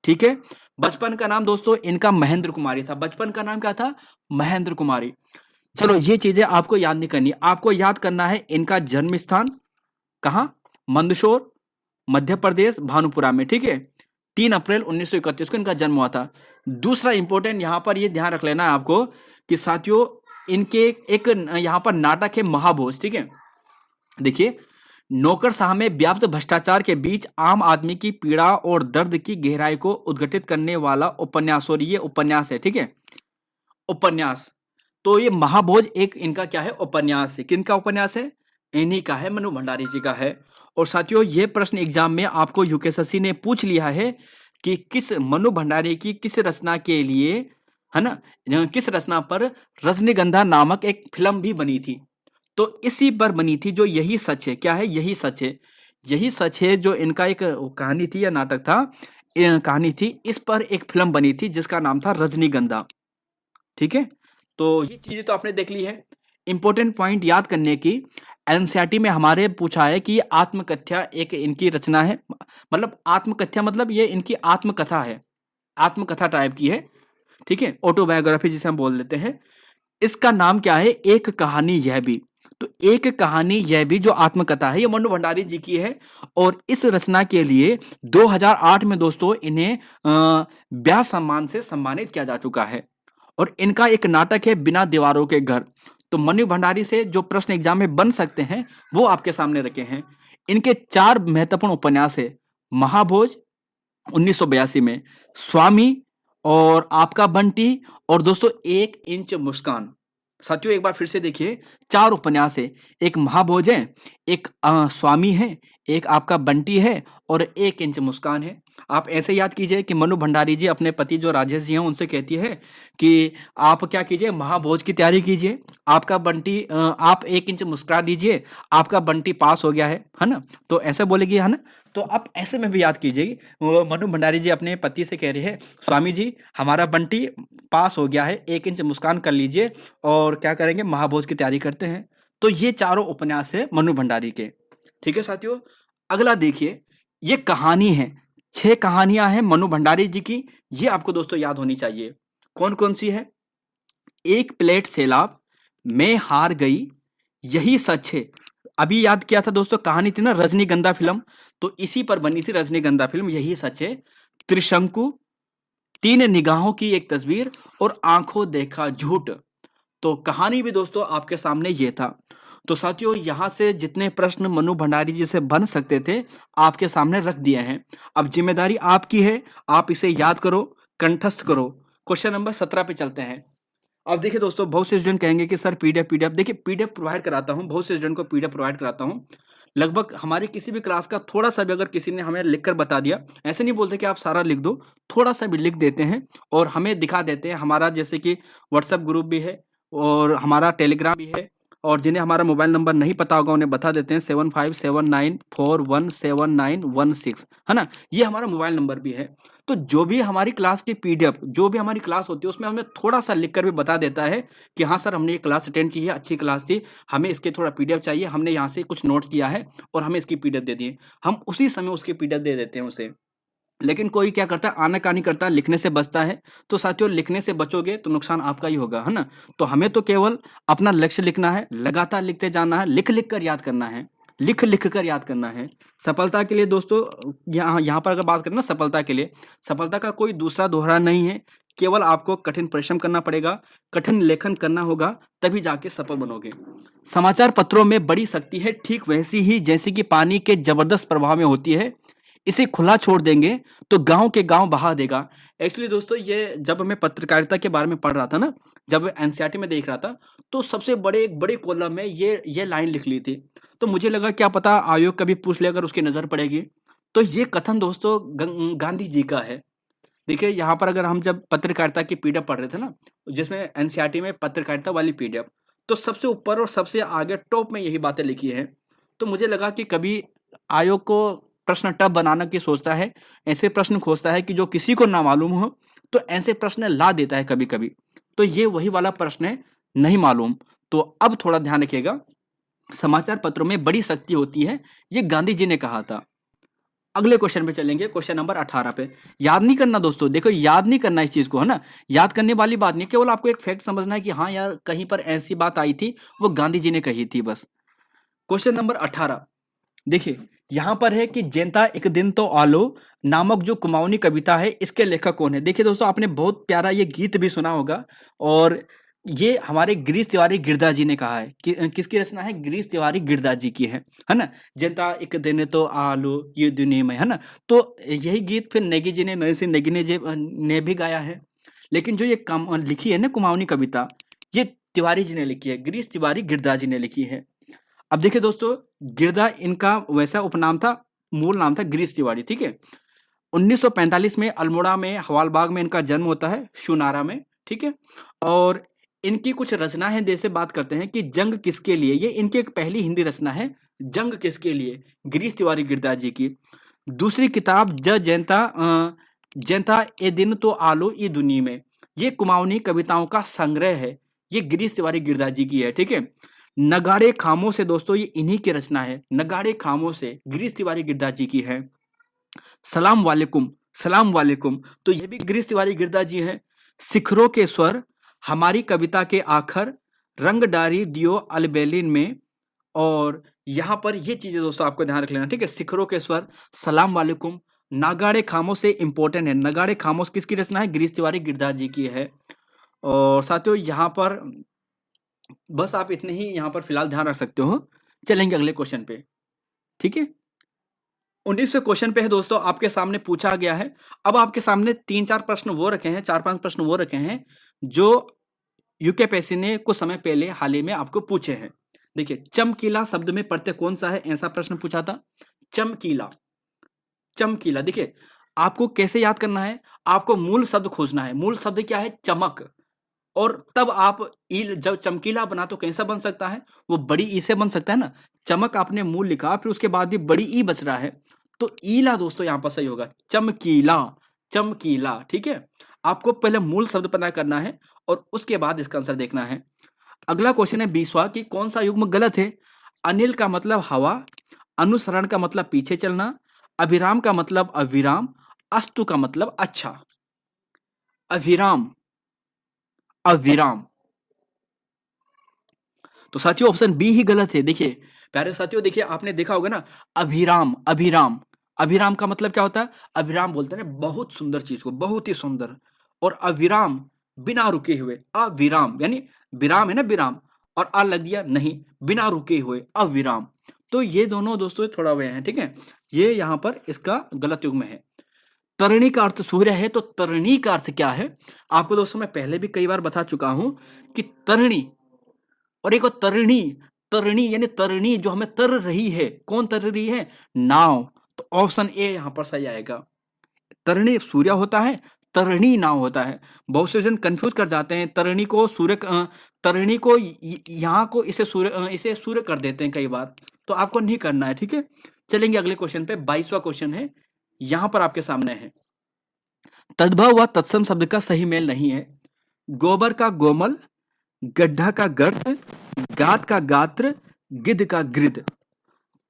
ठीक है। बचपन का नाम दोस्तों इनका महेंद्र कुमारी था। बचपन का नाम क्या था? महेंद्र कुमारी। चलो ये चीजें आपको याद नहीं करनी, आपको याद करना है इनका जन्म स्थान कहां? मंदसौर, मध्य प्रदेश, भानुपुरा में। ठीक है, 3 अप्रैल 1931 को इनका जन्म हुआ था। दूसरा इंपॉर्टेंट यहां पर ये ध्यान रख लेना है आपको कि साथियों इनके एक यहां पर नाटक है महाभोज। ठीक है, देखिए, नौकरशाह में व्याप्त भ्रष्टाचार के बीच आम आदमी की पीड़ा और दर्द की गहराई को उद्घाटित करने वाला उपन्यास, और ये उपन्यास है। ठीक है, उपन्यास। तो ये महाभोज एक इनका क्या है? उपन्यास है। किनका उपन्यास है? इन्हीं का है, मन्नू भंडारी जी का है। और साथियों ये प्रश्न एग्जाम में आपको यूकेएसएससी ने पूछ लिया है कि किस मन्नू भंडारी की किस रचना के लिए, है ना, किस रचना पर रजनीगंधा नामक एक फिल्म भी बनी थी। तो इसी पर बनी थी जो यही सच है। क्या है? यही सच है। यही सच है जो इनका एक कहानी थी या नाटक था, कहानी थी, इस पर एक फिल्म बनी थी जिसका नाम था रजनीगंधा। ठीक है, तो ये चीजें तो आपने देख ली है। इंपॉर्टेंट पॉइंट याद करने की, एनसीईआरटी में हमारे पूछा है कि आत्मकथ्या एक इनकी रचना है। मतलब आत्मकथ्या मतलब ये इनकी आत्मकथा है, आत्मकथा टाइप की है। ठीक है, ऑटोबायोग्राफी जिसे हम बोल देते हैं। इसका नाम क्या है? एक कहानी यह भी। तो एक कहानी यह भी जो आत्मकथा है, ये मन्नू भंडारी जी की है। और इस रचना के लिए 2008 में दोस्तों इन्हें व्यास सम्मान से सम्मानित किया जा चुका है। और इनका एक नाटक है बिना दीवारों के घर। तो मन्नू भंडारी से जो प्रश्न एग्जाम में बन सकते हैं वो आपके सामने रखे हैं। इनके 4 महत्वपूर्ण उपन्यास है। महाभोज 1982 में, स्वामी, और आपका बंटी, और दोस्तों 1 इंच मुस्कान। साथियों एक बार फिर से देखिए, 4 उपन्यास है। एक महाभोज है, एक स्वामी है, एक आपका बंटी है और 1 इंच मुस्कान है। आप ऐसे याद कीजिए कि मनु भंडारी जी अपने पति जो राजेश जी हैं उनसे कहती है कि आप क्या कीजिए, महाभोज की तैयारी कीजिए। आपका बंटी आप 1 इंच मुस्कुरा दीजिए, आपका बंटी पास हो गया है ना? तो ऐसे बोलेगी, है ना? तो आप ऐसे में भी याद कीजिए, वो मनु भंडारी जी अपने पति से कह रही है, स्वामी जी हमारा बंटी पास हो गया है, 1 इंच मुस्कान कर लीजिए और क्या करेंगे, महाभोज की तैयारी करते हैं। तो ये चारों उपन्यास है मनु भंडारी के। ठीक है साथियों, अगला देखिए, ये कहानी है, 6 कहानियां हैं मनु भंडारी जी की। ये आपको दोस्तों याद होनी चाहिए। कौन कौन सी है? एक प्लेट सैलाब, मैं हार गई, यही सच है। अभी याद किया था दोस्तों, कहानी थी ना रजनीगंधा फिल्म, तो इसी पर बनी थी रजनीगंधा फिल्म, यही सच है। त्रिशंकु, 3 निगाहों की एक तस्वीर और आंखों देखा झूठ। तो कहानी भी दोस्तों आपके सामने ये था। तो साथियों यहां से जितने प्रश्न मनु भंडारी जी से बन सकते थे आपके सामने रख दिए हैं। अब जिम्मेदारी आपकी है, आप इसे याद करो, कंठस्थ करो। क्वेश्चन नंबर 17 पे चलते हैं। अब देखिए दोस्तों, बहुत से स्टूडेंट कहेंगे कि सर पीडीएफ देखिए, पीडीएफ प्रोवाइड कराता हूं, बहुत से स्टूडेंट को पीडीएफ प्रोवाइड कराता हूं। लगभग हमारी किसी भी क्लास का थोड़ा सा भी अगर किसी ने हमें लिख कर बता दिया, ऐसे नहीं बोलते कि आप सारा लिख दो, थोड़ा सा भी लिख देते हैं और हमें दिखा देते हैं। हमारा जैसे कि व्हाट्सएप ग्रुप भी है और हमारा टेलीग्राम भी है, और जिन्हें हमारा मोबाइल नंबर नहीं पता होगा उन्हें बता देते हैं, 7579417916, है ना? ये हमारा मोबाइल नंबर भी है। तो जो भी हमारी क्लास की पीडीएफ, जो भी हमारी क्लास होती है उसमें हमें थोड़ा सा लिख कर भी बता देता है कि हाँ सर हमने ये क्लास अटेंड की है, अच्छी क्लास थी, हमें इसके थोड़ा पीडीएफ चाहिए, हमने यहाँ से कुछ नोट्स किया है और हमें इसकी पीडीएफ दे दिए। हम उसी समय उसकी पीडीएफ दे देते हैं उसे। लेकिन कोई क्या करता है, आनाकानी करता है, लिखने से बचता है। तो साथियों लिखने से बचोगे तो नुकसान आपका ही होगा, है ना? तो हमें तो केवल अपना लक्ष्य लिखना है, लगातार लिखते जाना है, लिख लिख कर याद करना है, लिख लिख कर याद करना है। सफलता के लिए दोस्तों, यहाँ यहाँ पर अगर बात करें ना सफलता के लिए, सफलता का कोई दूसरा दोहरा नहीं है। केवल आपको कठिन परिश्रम करना पड़ेगा, कठिन लेखन करना होगा, तभी जाके सफल बनोगे। समाचार पत्रों में बड़ी शक्ति है, ठीक वैसी ही जैसी कि पानी के जबरदस्त प्रभाव में होती है। इसे खुला छोड़ देंगे तो गांव के गांव बहा देगा। एक्चुअली दोस्तों ये जब मैं पत्रकारिता के बारे में पढ़ रहा था ना, जब एनसीईआरटी में देख रहा था, तो सबसे बड़े एक बड़े कॉलम में ये लाइन लिख ली थी। तो मुझे लगा क्या पता आयोग कभी पूछ ले अगर उसकी नजर पड़ेगी। तो ये कथन दोस्तों गांधी जी का है। देखिए यहाँ पर अगर हम जब पत्रकारिता की पीडीएफ पढ़ रहे थे ना, जिसमें एनसीईआरटी में पत्रकारिता वाली पीडीएफ, तो सबसे ऊपर और सबसे आगे टॉप में यही बातें लिखी हैं। तो मुझे लगा कि कभी आयोग को प्रश्न टफ बनाना की सोचता है, ऐसे प्रश्न खोजता है कि जो किसी को ना मालूम हो, तो ऐसे प्रश्न ला देता है कभी कभी। तो ये वही वाला प्रश्न है, नहीं मालूम। तो अब थोड़ा ध्यान रखिएगा, समाचार पत्रों में बड़ी शक्ति होती है, ये गांधी जी ने कहा था। अगले क्वेश्चन पे चलेंगे, क्वेश्चन नंबर 18 पे। याद नहीं करना दोस्तों, देखो याद नहीं करना इस चीज को, है ना? याद करने वाली बात नहीं, केवल आपको एक फैक्ट समझना है कि हाँ यार कहीं पर ऐसी बात आई थी, वो गांधी जी ने कही थी, बस। क्वेश्चन नंबर 18 देखिए, यहां पर है कि जनता एक दिन तो आलो नामक जो कुमाऊनी कविता है, इसके लेखक कौन है? देखिए दोस्तों, आपने बहुत प्यारा ये गीत भी सुना होगा, और ये हमारे गिरीश तिवारी गिरदा जी ने कहा है कि किसकी रचना है? गिरीश तिवारी गिरदा जी की है ना? जनता एक दिन तो आलो ये दुनिया में, है ना? तो यही गीत फिर नेगी जी ने, नरसिंह सिंह नेगी ने भी गाया है। लेकिन जो ये लिखी है ना कुमाऊनी कविता, ये तिवारी जी ने लिखी है, गिरीश तिवारी गिरदा जी ने लिखी है। अब देखिए दोस्तों, गिरदा इनका वैसा उपनाम था, मूल नाम था गिरीश तिवारी, ठीक है? 1945 में अल्मोड़ा में हवालबाग में इनका जन्म होता है, शुनारा में, ठीक है? और इनकी कुछ रचना है, जैसे बात करते हैं कि जंग किसके लिए, ये इनकी एक पहली हिंदी रचना है, जंग किसके लिए, गिरीश तिवारी गिरदा जी की। दूसरी किताब जनता ए दिन तो आलो ई दुनी में, ये कुमाऊनी कविताओं का संग्रह है, ये गिरीश तिवारी गिरदा जी की है, ठीक है? नगाड़े खामों से दोस्तों, ये इन्हीं की रचना है, नगाड़े खामों से गिरीश तिवारी गिरदा जी की है। सलाम वालेकुम, सलाम वालेकुम, तो ये भी गिरीश तिवारी गिरदा जी हैं। शिखरों के स्वर, हमारी कविता के आखर, रंग डारी दियो अलबेलिन में। और यहाँ पर ये चीजें दोस्तों आपको ध्यान रख लेना, ठीक है? शिखरों के स्वर, सलाम वालेकुम, नागाड़े खामोश से इंपॉर्टेंट है। नगाड़े खामोश किसकी रचना है? गिरीश तिवारी गिरदा जी की है। और साथियों यहाँ पर बस आप इतने ही यहाँ पर फिलहाल ध्यान रख सकते हो। चलेंगे अगले क्वेश्चन पे, ठीक है? 19वें क्वेश्चन पे है दोस्तों, आपके सामने पूछा गया है। अब आपके सामने 3-4 प्रश्न वो रखे हैं, 4-5 प्रश्न वो रखे हैं जो यूकेपीएससी ने कुछ समय पहले हाल ही में आपको पूछे हैं। देखिए, चमकीला शब्द में प्रत्यय कौन सा है, ऐसा प्रश्न पूछा था। चमकीला, चमकीला। देखिए, आपको कैसे याद करना है, आपको मूल शब्द खोजना है। मूल शब्द क्या है, चमक। और तब आप ई जब चमकीला बना तो कैसा बन सकता है, वो बड़ी ई से बन सकता है ना। चमक आपने मूल लिखा, फिर उसके बाद भी बड़ी ई बच रहा है, तो ईला दोस्तों यहां पर सही होगा, चमकीला, चमकीला। ठीक है, आपको पहले मूल शब्द पता करना है और उसके बाद इसका आंसर देखना है। अगला क्वेश्चन है 20वां कि कौन सा युग्म गलत है। अनिल का मतलब हवा, अनुसरण का मतलब पीछे चलना, अभिराम का मतलब अविराम, अस्तु का मतलब अच्छा। अभिराम, अविराम। तो साथियों ऑप्शन बी ही गलत है। देखिए प्यारे साथियों, देखिए आपने देखा होगा ना, अभिराम, अभिराम, अभिराम का मतलब क्या होता है, अभिराम बोलते हैं ना बहुत सुंदर चीज को, बहुत ही सुंदर। और अविराम बिना रुके हुए, अविराम यानी विराम है ना, विराम, और आ लग दिया नहीं, बिना रुके हुए अविराम। तो ये दोनों दोस्तों थोड़ा वे हैं, ठीक है, ये यहां पर इसका गलत युग्म है। तरणी का अर्थ सूर्य है, तो तरणी का अर्थ क्या है, आपको दोस्तों मैं पहले भी कई बार बता चुका हूं कि तरणी और एक और तरणी, तरणी यानी तरणी जो हमें तर रही है, कौन तर रही है, नाव। तो ऑप्शन ए यहां पर सही आएगा। तरणी सूर्य होता है, तरणी नाव होता है। बहुत से जन कंफ्यूज कर जाते हैं, तरणी को सूर्य, तरणी को यहाँ को इसे सूर्य, इसे सूर्य कर देते हैं कई बार, तो आपको नहीं करना है। ठीक है, चलेंगे अगले क्वेश्चन पे। 22वां क्वेश्चन है, यहां पर आपके सामने है, तद्भव व तत्सम शब्द का सही मेल नहीं है। गोबर का गोमल, गड्ढा का गर्त, गात का गात्र, गिद्ध का गिद्ध।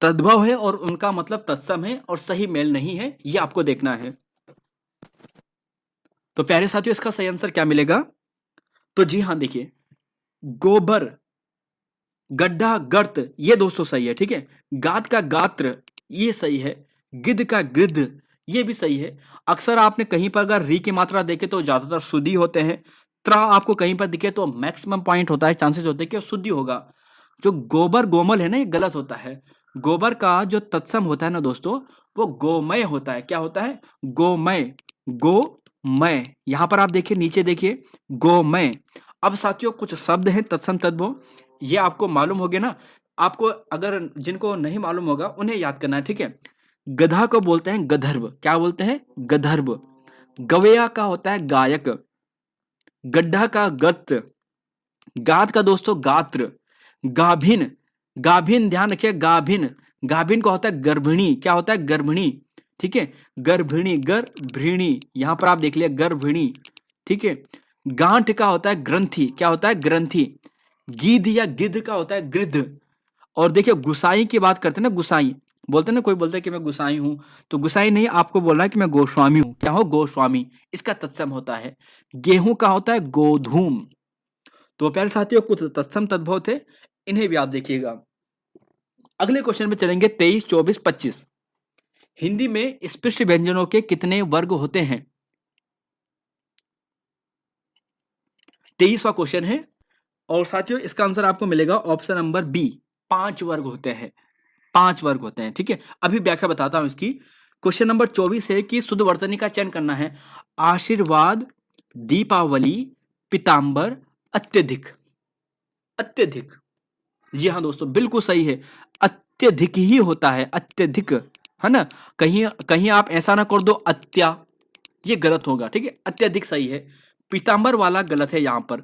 तद्भव है और उनका मतलब तत्सम है और सही मेल नहीं है, ये आपको देखना है। तो प्यारे साथियों इसका सही आंसर क्या मिलेगा, तो जी हां देखिए, गोबर, गड्ढा, गर्त, ये दोस्तों सही है। ठीक है, गात का गात्र ये सही है, गिद्ध का गिद्ध ये भी सही है। अक्सर आपने कहीं पर अगर री की मात्रा देखे तो ज्यादातर शुद्धि होते हैं, त्रा आपको कहीं पर दिखे तो मैक्सिमम पॉइंट होता है, चांसेस होते हैं कि शुद्धि होगा। जो गोबर गोमल है ना, ये गलत होता है। गोबर का जो तत्सम होता है ना दोस्तों, वो गोमय होता है। क्या होता है, गोमय, गोमय। यहां पर आप देखिए, नीचे देखिए, गोमय। अब साथियों कुछ शब्द हैं तत्सम तद्भव, ये आपको मालूम हो गया ना। आपको अगर जिनको नहीं मालूम होगा उन्हें याद करना है। ठीक है, गधा को बोलते हैं गधर्व, क्या बोलते हैं, गधर्व। गवैया का होता है गायक, गड्ढा का गत, गात का दोस्तों गात्र, गाभिन, गाभिन ध्यान रखिए, गाभिन, गाभिन का होता है गर्भिणी, क्या होता है, गर्भिणी। ठीक है, गर्भिणी, गर्भिणी, यहां पर आप देख लिया गर्भिणी। ठीक है, गांठ का होता है ग्रंथि, क्या होता है, ग्रंथि। गिद्ध या गिद्ध का होता है गृद्ध। और देखिए गुसाई की बात करते हैं ना, गुसाई बोलते हैं ना, कोई बोलता है कि मैं गुसाई हूं, तो गुसाई नहीं, आपको बोलना है कि मैं गोस्वामी हूं। क्या हो, गोस्वामी, इसका तत्सम होता है। गेहूं का होता है गोधूम। तो प्यारे साथियों कुछ तत्सम तद्भव थे, इन्हें भी आप देखिएगा। अगले क्वेश्चन में चलेंगे 23, 24, 25। हिंदी में स्पष्ट व्यंजनों के कितने वर्ग होते हैं। 23वां क्वेश्चन है, और साथियों इसका आंसर आपको मिलेगा ऑप्शन नंबर बी, 5 वर्ग होते हैं, 5 वर्ग होते हैं। ठीक है, अभी व्याख्या बताता हूं इसकी। क्वेश्चन नंबर 24 है कि शुद्ध वर्तनी का चयन करना है। आशीर्वाद, दीपावली, पीताम्बर, अत्यधिक। अत्यधिक, जी हाँ दोस्तों बिल्कुल सही है, अत्यधिक ही होता है, अत्यधिक, है ना। कहीं कहीं आप ऐसा ना कर दो अत्या, ये गलत होगा। ठीक है, अत्यधिक सही है। पीताम्बर वाला गलत है, यहां पर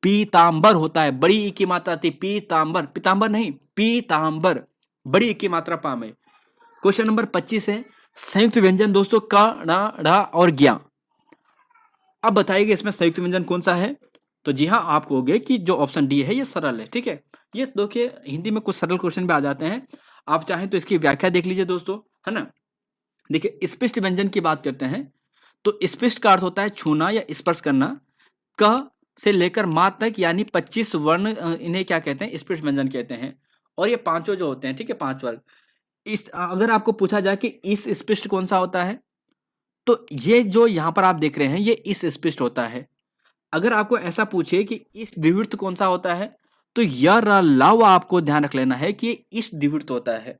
पीताम्बर होता है, बड़ी ई की मात्रा आती, पीताम्बर, पीताम्बर नहीं, पीताम्बर, बड़ी ई की मात्रा पा में। क्वेश्चन नंबर 25 है, संयुक्त व्यंजन दोस्तों क, ड़, ढ और ज्ञा। अब बताइएगा इसमें संयुक्त व्यंजन कौन सा है, तो जी हाँ आप कहोगे कि जो ऑप्शन डी है ये सरल है। ठीक है, ये देखिए हिंदी में कुछ सरल क्वेश्चन भी आ जाते हैं, आप चाहें तो इसकी व्याख्या देख लीजिए दोस्तों, है ना। देखिए स्पष्ट व्यंजन की बात करते हैं, तो स्पष्ट का अर्थ होता है छूना या स्पर्श करना। क से लेकर मा तक यानी 25 वर्ण, इन्हें क्या कहते हैं, स्पष्ट व्यंजन कहते हैं। और ये पांचों जो होते हैं, ठीक है, 5 वर्ग। इस अगर आपको पूछा जाए कि इस स्पष्ट कौन सा होता है, तो ये जो यहां पर आप देख रहे हैं ये इस स्पष्ट होता है। अगर आपको ऐसा पूछे कि इस द्विवृत्त कौन सा होता है, तो यह लाव आपको ध्यान रख लेना है कि ये इस द्विवृत्त होता है।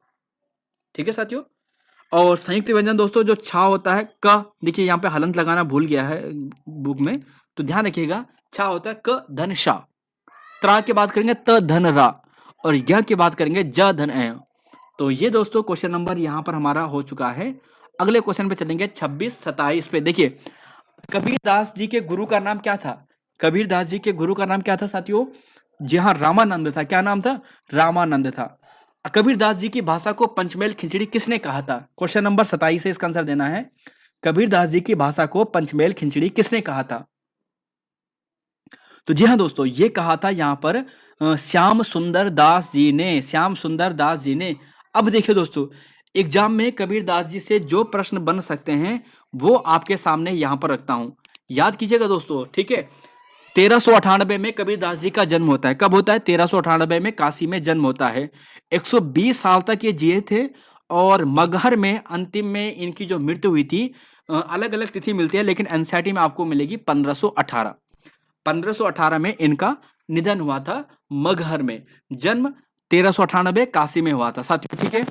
ठीक है साथियों, और संयुक्त व्यंजन दोस्तों जो छा होता है क, देखिए यहाँ पे हलंत लगाना भूल गया है बुक में, तो ध्यान रखिएगा, छा होता है क धन शा। त्रा की बात करेंगे त धन रा, और य की बात करेंगे ज धन ए। तो ये दोस्तों क्वेश्चन नंबर यहाँ पर हमारा हो चुका है। अगले क्वेश्चन पे चलेंगे 26-27 पे। देखिए, कबीरदास जी के गुरु का नाम क्या था? कबीरदास जी के गुरु का नाम क्या था साथियों? जी हाँ, रामानंद था। क्या नाम था? रामानंद था। कबीरदास जी की भाषा को पंचमेल खिचड़ी किसने कहा था? क्वेश्चन नंबर 27 से इसका आंसर देना है। कबीरदास जी की भाषा को पंचमेल खिचड़ी किसने कहा था? तो जी हाँ दोस्तों, ये कहा था यहाँ पर श्याम सुंदर दास जी ने। श्याम सुंदर दास जी ने। अब देखिए दोस्तों, एग्जाम में कबीरदास जी से जो प्रश्न बन सकते हैं वो आपके सामने यहाँ पर रखता हूं, याद कीजिएगा दोस्तों, ठीक है। 1398 में कबीरदास जी का जन्म होता है। कब होता है? 1398 में काशी में जन्म होता है। 120 साल तक ये जिए थे, और मगहर में अंतिम में इनकी जो मृत्यु हुई थी, अलग अलग तिथि मिलती है लेकिन एनसीईआरटी में आपको मिलेगी 1518। 1518 में इनका निधन हुआ था मगहर में। जन्म 1398 काशी में हुआ था साथियों, ठीक है।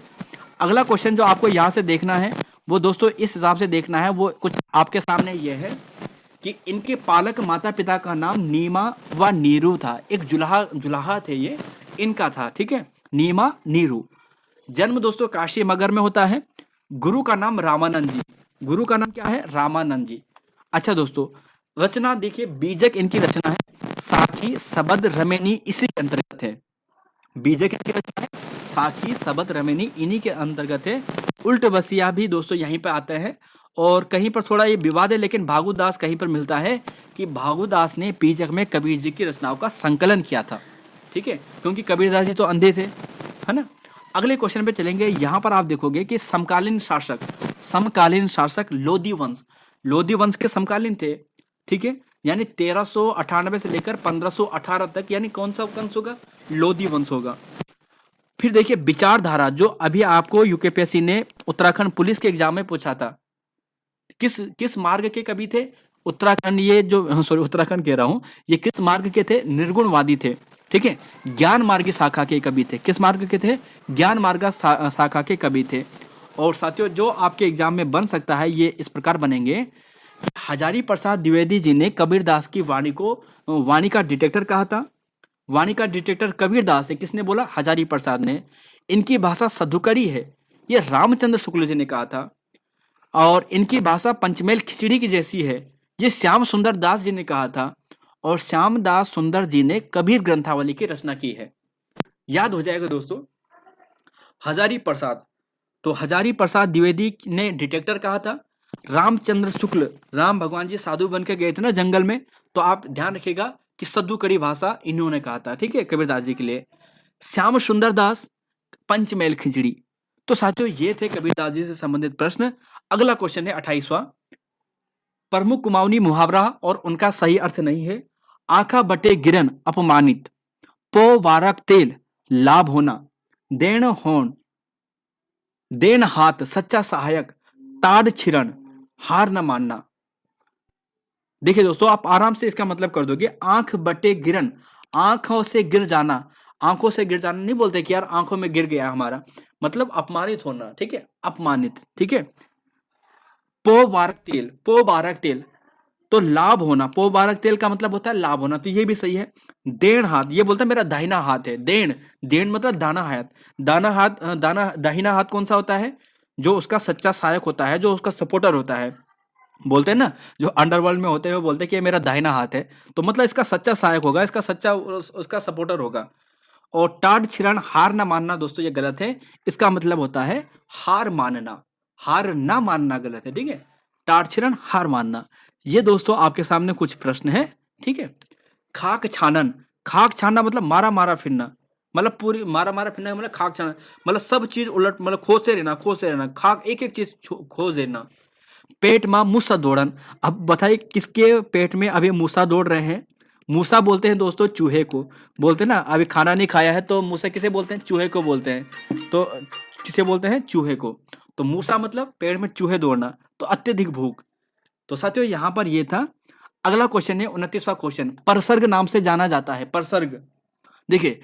अगला क्वेश्चन जो आपको यहां से देखना है वो दोस्तों इस हिसाब से देखना है, वो कुछ आपके सामने ये है कि इनके पालक माता पिता का नाम नीमा व नीरू था। एक जुलाहा थे ये, इनका था, ठीक है, नीमा नीरू। जन्म दोस्तों काशी मगर में होता है। गुरु का नाम रामानंद जी। गुरु का नाम क्या है? रामानंद जी। अच्छा दोस्तों, रचना देखिए, बीजक इनकी रचना है। साखी सबद रमेनी इसी के अंतर्गत है। बीजक इनकी रचना है, साखी सबद रमेनी इन्हीं के अंतर्गत है। उल्ट बसिया भी दोस्तों यहीं पे आता है, और कहीं पर थोड़ा ये विवाद है, लेकिन भागुदास कहीं पर मिलता है कि भागुदास ने बीजक में कबीर जी की रचनाओं का संकलन किया था, ठीक है, क्योंकि कबीरदास जी तो अंधे थे, है ना। अगले क्वेश्चन पे चलेंगे। यहां पर आप देखोगे कि समकालीन शासक लोधी वंश के समकालीन थे, ठीक है, यानी 1398 से लेकर 1518 तक, यानी कौन सा वंश होगा? लोधी वंश होगा। फिर देखिए विचारधारा, जो अभी आपको यूकेपीएससी ने उत्तराखंड पुलिस के एग्जाम में पूछा था, किस मार्ग के कवि थे? उत्तराखंड, ये जो सॉरी उत्तराखंड कह रहा हूं, ये किस मार्ग के थे? निर्गुणवादी थे, ठीक है, ज्ञान मार्गी शाखा के कवि थे। किस मार्ग के थे? ज्ञान मार्ग शाखा के कवि थे। और साथियों, जो आपके एग्जाम में बन सकता है ये इस प्रकार बनेंगे। हजारी प्रसाद द्विवेदी जी ने कबीरदास की वाणी का डिटेक्टर कहा था। वाणी का डिटेक्टर कबीरदास है, किसने बोला? हजारी प्रसाद ने। इनकी भाषा सधुकड़ी है, ये रामचंद्र शुक्ल जी ने कहा था। और इनकी भाषा पंचमेल खिचड़ी की जैसी है, ये श्याम सुंदर दास जी ने कहा था। और श्याम दास सुंदर जी ने कबीर ग्रंथावली की रचना की है। याद हो जाएगा दोस्तों। हजारी प्रसाद, तो हजारी प्रसाद द्विवेदी ने डिटेक्टर कहा था। रामचंद्र शुक्ल, राम भगवान जी साधु बन के गए थे ना जंगल में, तो आप ध्यान रखिएगा कि सद्दुकड़ी भाषा इन्होंने कहा था, ठीक है, कबीरदास जी के लिए। श्याम सुंदर दास, पंचमेल खिचड़ी। तो साथियों, ये थे कबीरदास जी से संबंधित प्रश्न। अगला क्वेश्चन है 28वां। प्रमुख कुमाऊनी मुहावरा और उनका सही अर्थ नहीं है। आंखा बटे गिरन अपमानित, पो वारक तेल लाभ होना, देन हाथ सच्चा सहायक, ताड़ छिरण हार न मानना। देखिए दोस्तों, आप आराम से इसका मतलब कर दोगे। आंख बटे गिरन, आंखों से गिर जाना। आंखों से गिर जाना नहीं बोलते कि यार आंखों में गिर गया हमारा, मतलब अपमानित होना, ठीक है, अपमानित, ठीक है। पो बारक तेल, तो लाभ होना। पो बारक तेल का मतलब होता है लाभ होना, तो ये भी सही है। देन हाथ, ये बोलता है मेरा दाहिना हाथ है। देन मतलब दाना हाथ। दाहिना हाथ कौन सा होता है? जो उसका सच्चा सहायक होता है, जो उसका सपोर्टर होता है। बोलते हैं ना, जो अंडरवर्ल्ड में होते हैं वो बोलते हैं कि ये मेरा दाहिना हाथ है, तो मतलब इसका सच्चा सहायक होगा, इसका सच्चा उसका सपोर्टर होगा। और टाड़ छिरण हार ना मानना दोस्तों ये गलत है। इसका मतलब होता है हार मानना, हार ना मानना गलत है, ठीक है। टाड़ छिरण हार मानना। ये दोस्तों आपके सामने कुछ प्रश्न है, ठीक है। खाक छानना मतलब मारा मारा फिरना, मतलब पूरी मारा मारा फिरना मतलब खाक छानना, मतलब सब चीज उलट, मतलब खोजते रहना, खाक एक एक चीज खोज देना। पेट मां मूसा दौड़न, अब बताइए किसके पेट में अभी मूसा दौड़ रहे हैं? मूसा बोलते हैं दोस्तों चूहे को, बोलते हैं ना, अभी खाना नहीं खाया है तो मूसा किसे बोलते हैं? चूहे को बोलते हैं। तो किसे बोलते हैं? चूहे को। तो मूसा मतलब पेट में चूहे दौड़ना, तो अत्यधिक भूख। तो साथियों यहां पर ये था। अगला क्वेश्चन है 29वां क्वेश्चन। परसर्ग नाम से जाना जाता है। परसर्ग, देखिए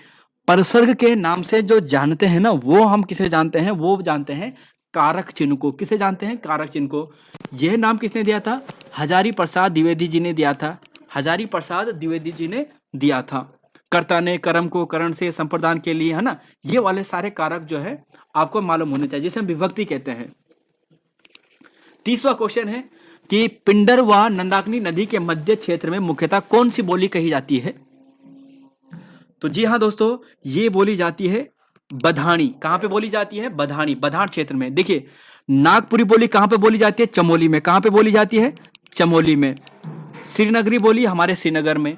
परसर्ग के नाम से जो जानते हैं ना, वो हम किसे जानते हैं? वो जानते हैं कारक चिन्ह को। किसे जानते हैं? कारक चिन्ह को। यह नाम किसने दिया था? हजारी प्रसाद द्विवेदी जी ने दिया था। हजारी प्रसाद द्विवेदी जी ने दिया था। कर्ता ने, कर्म को, करण से, संप्रदान के लिए, है ना, ये वाले सारे कारक जो है आपको मालूम होने चाहिए, जिसे हम विभक्ति कहते हैं। 30वां क्वेश्चन है कि पिंडर व नंदाकिनी नदी के मध्य क्षेत्र में मुख्यतः कौन सी बोली कही जाती है? तो जी हाँ दोस्तों, ये बोली जाती है बधानी। कहां पे बोली जाती है? बधानी, बधान क्षेत्र में। देखिए, नागपुरी बोली कहां पे बोली जाती है? चमोली में। कहां पे बोली जाती है? चमोली में। श्रीनगरी बोली हमारे श्रीनगर में।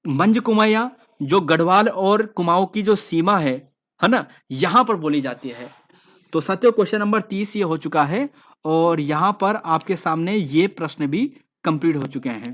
मंझ कुमाऊं जो गढ़वाल और कुमाऊं की जो सीमा है ना, यहां पर बोली जाती है। तो साथियों, क्वेश्चन नंबर 30 ये हो चुका है और यहां पर आपके सामने ये प्रश्न भी कंप्लीट हो चुके हैं।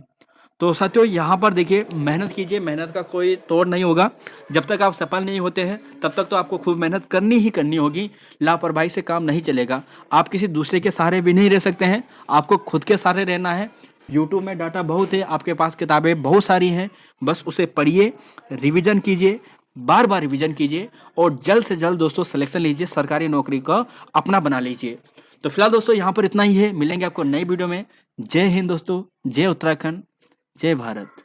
तो साथियों, यहाँ पर देखिए, मेहनत कीजिए, मेहनत का कोई तोड़ नहीं होगा। जब तक आप सफल नहीं होते हैं तब तक तो आपको खूब मेहनत करनी ही करनी होगी। लापरवाही से काम नहीं चलेगा। आप किसी दूसरे के सहारे भी नहीं रह सकते हैं, आपको खुद के सहारे रहना है। यूट्यूब में डाटा बहुत है, आपके पास किताबें बहुत सारी हैं, बस उसे पढ़िए, रिविजन कीजिए, बार बार रिविजन कीजिए और जल्द से जल्द दोस्तों सिलेक्शन लीजिए, सरकारी नौकरी का अपना बना लीजिए। तो फिलहाल दोस्तों यहाँ पर इतना ही है, मिलेंगे आपको नई वीडियो में। जय हिंद दोस्तों, जय उत्तराखंड, जय भारत।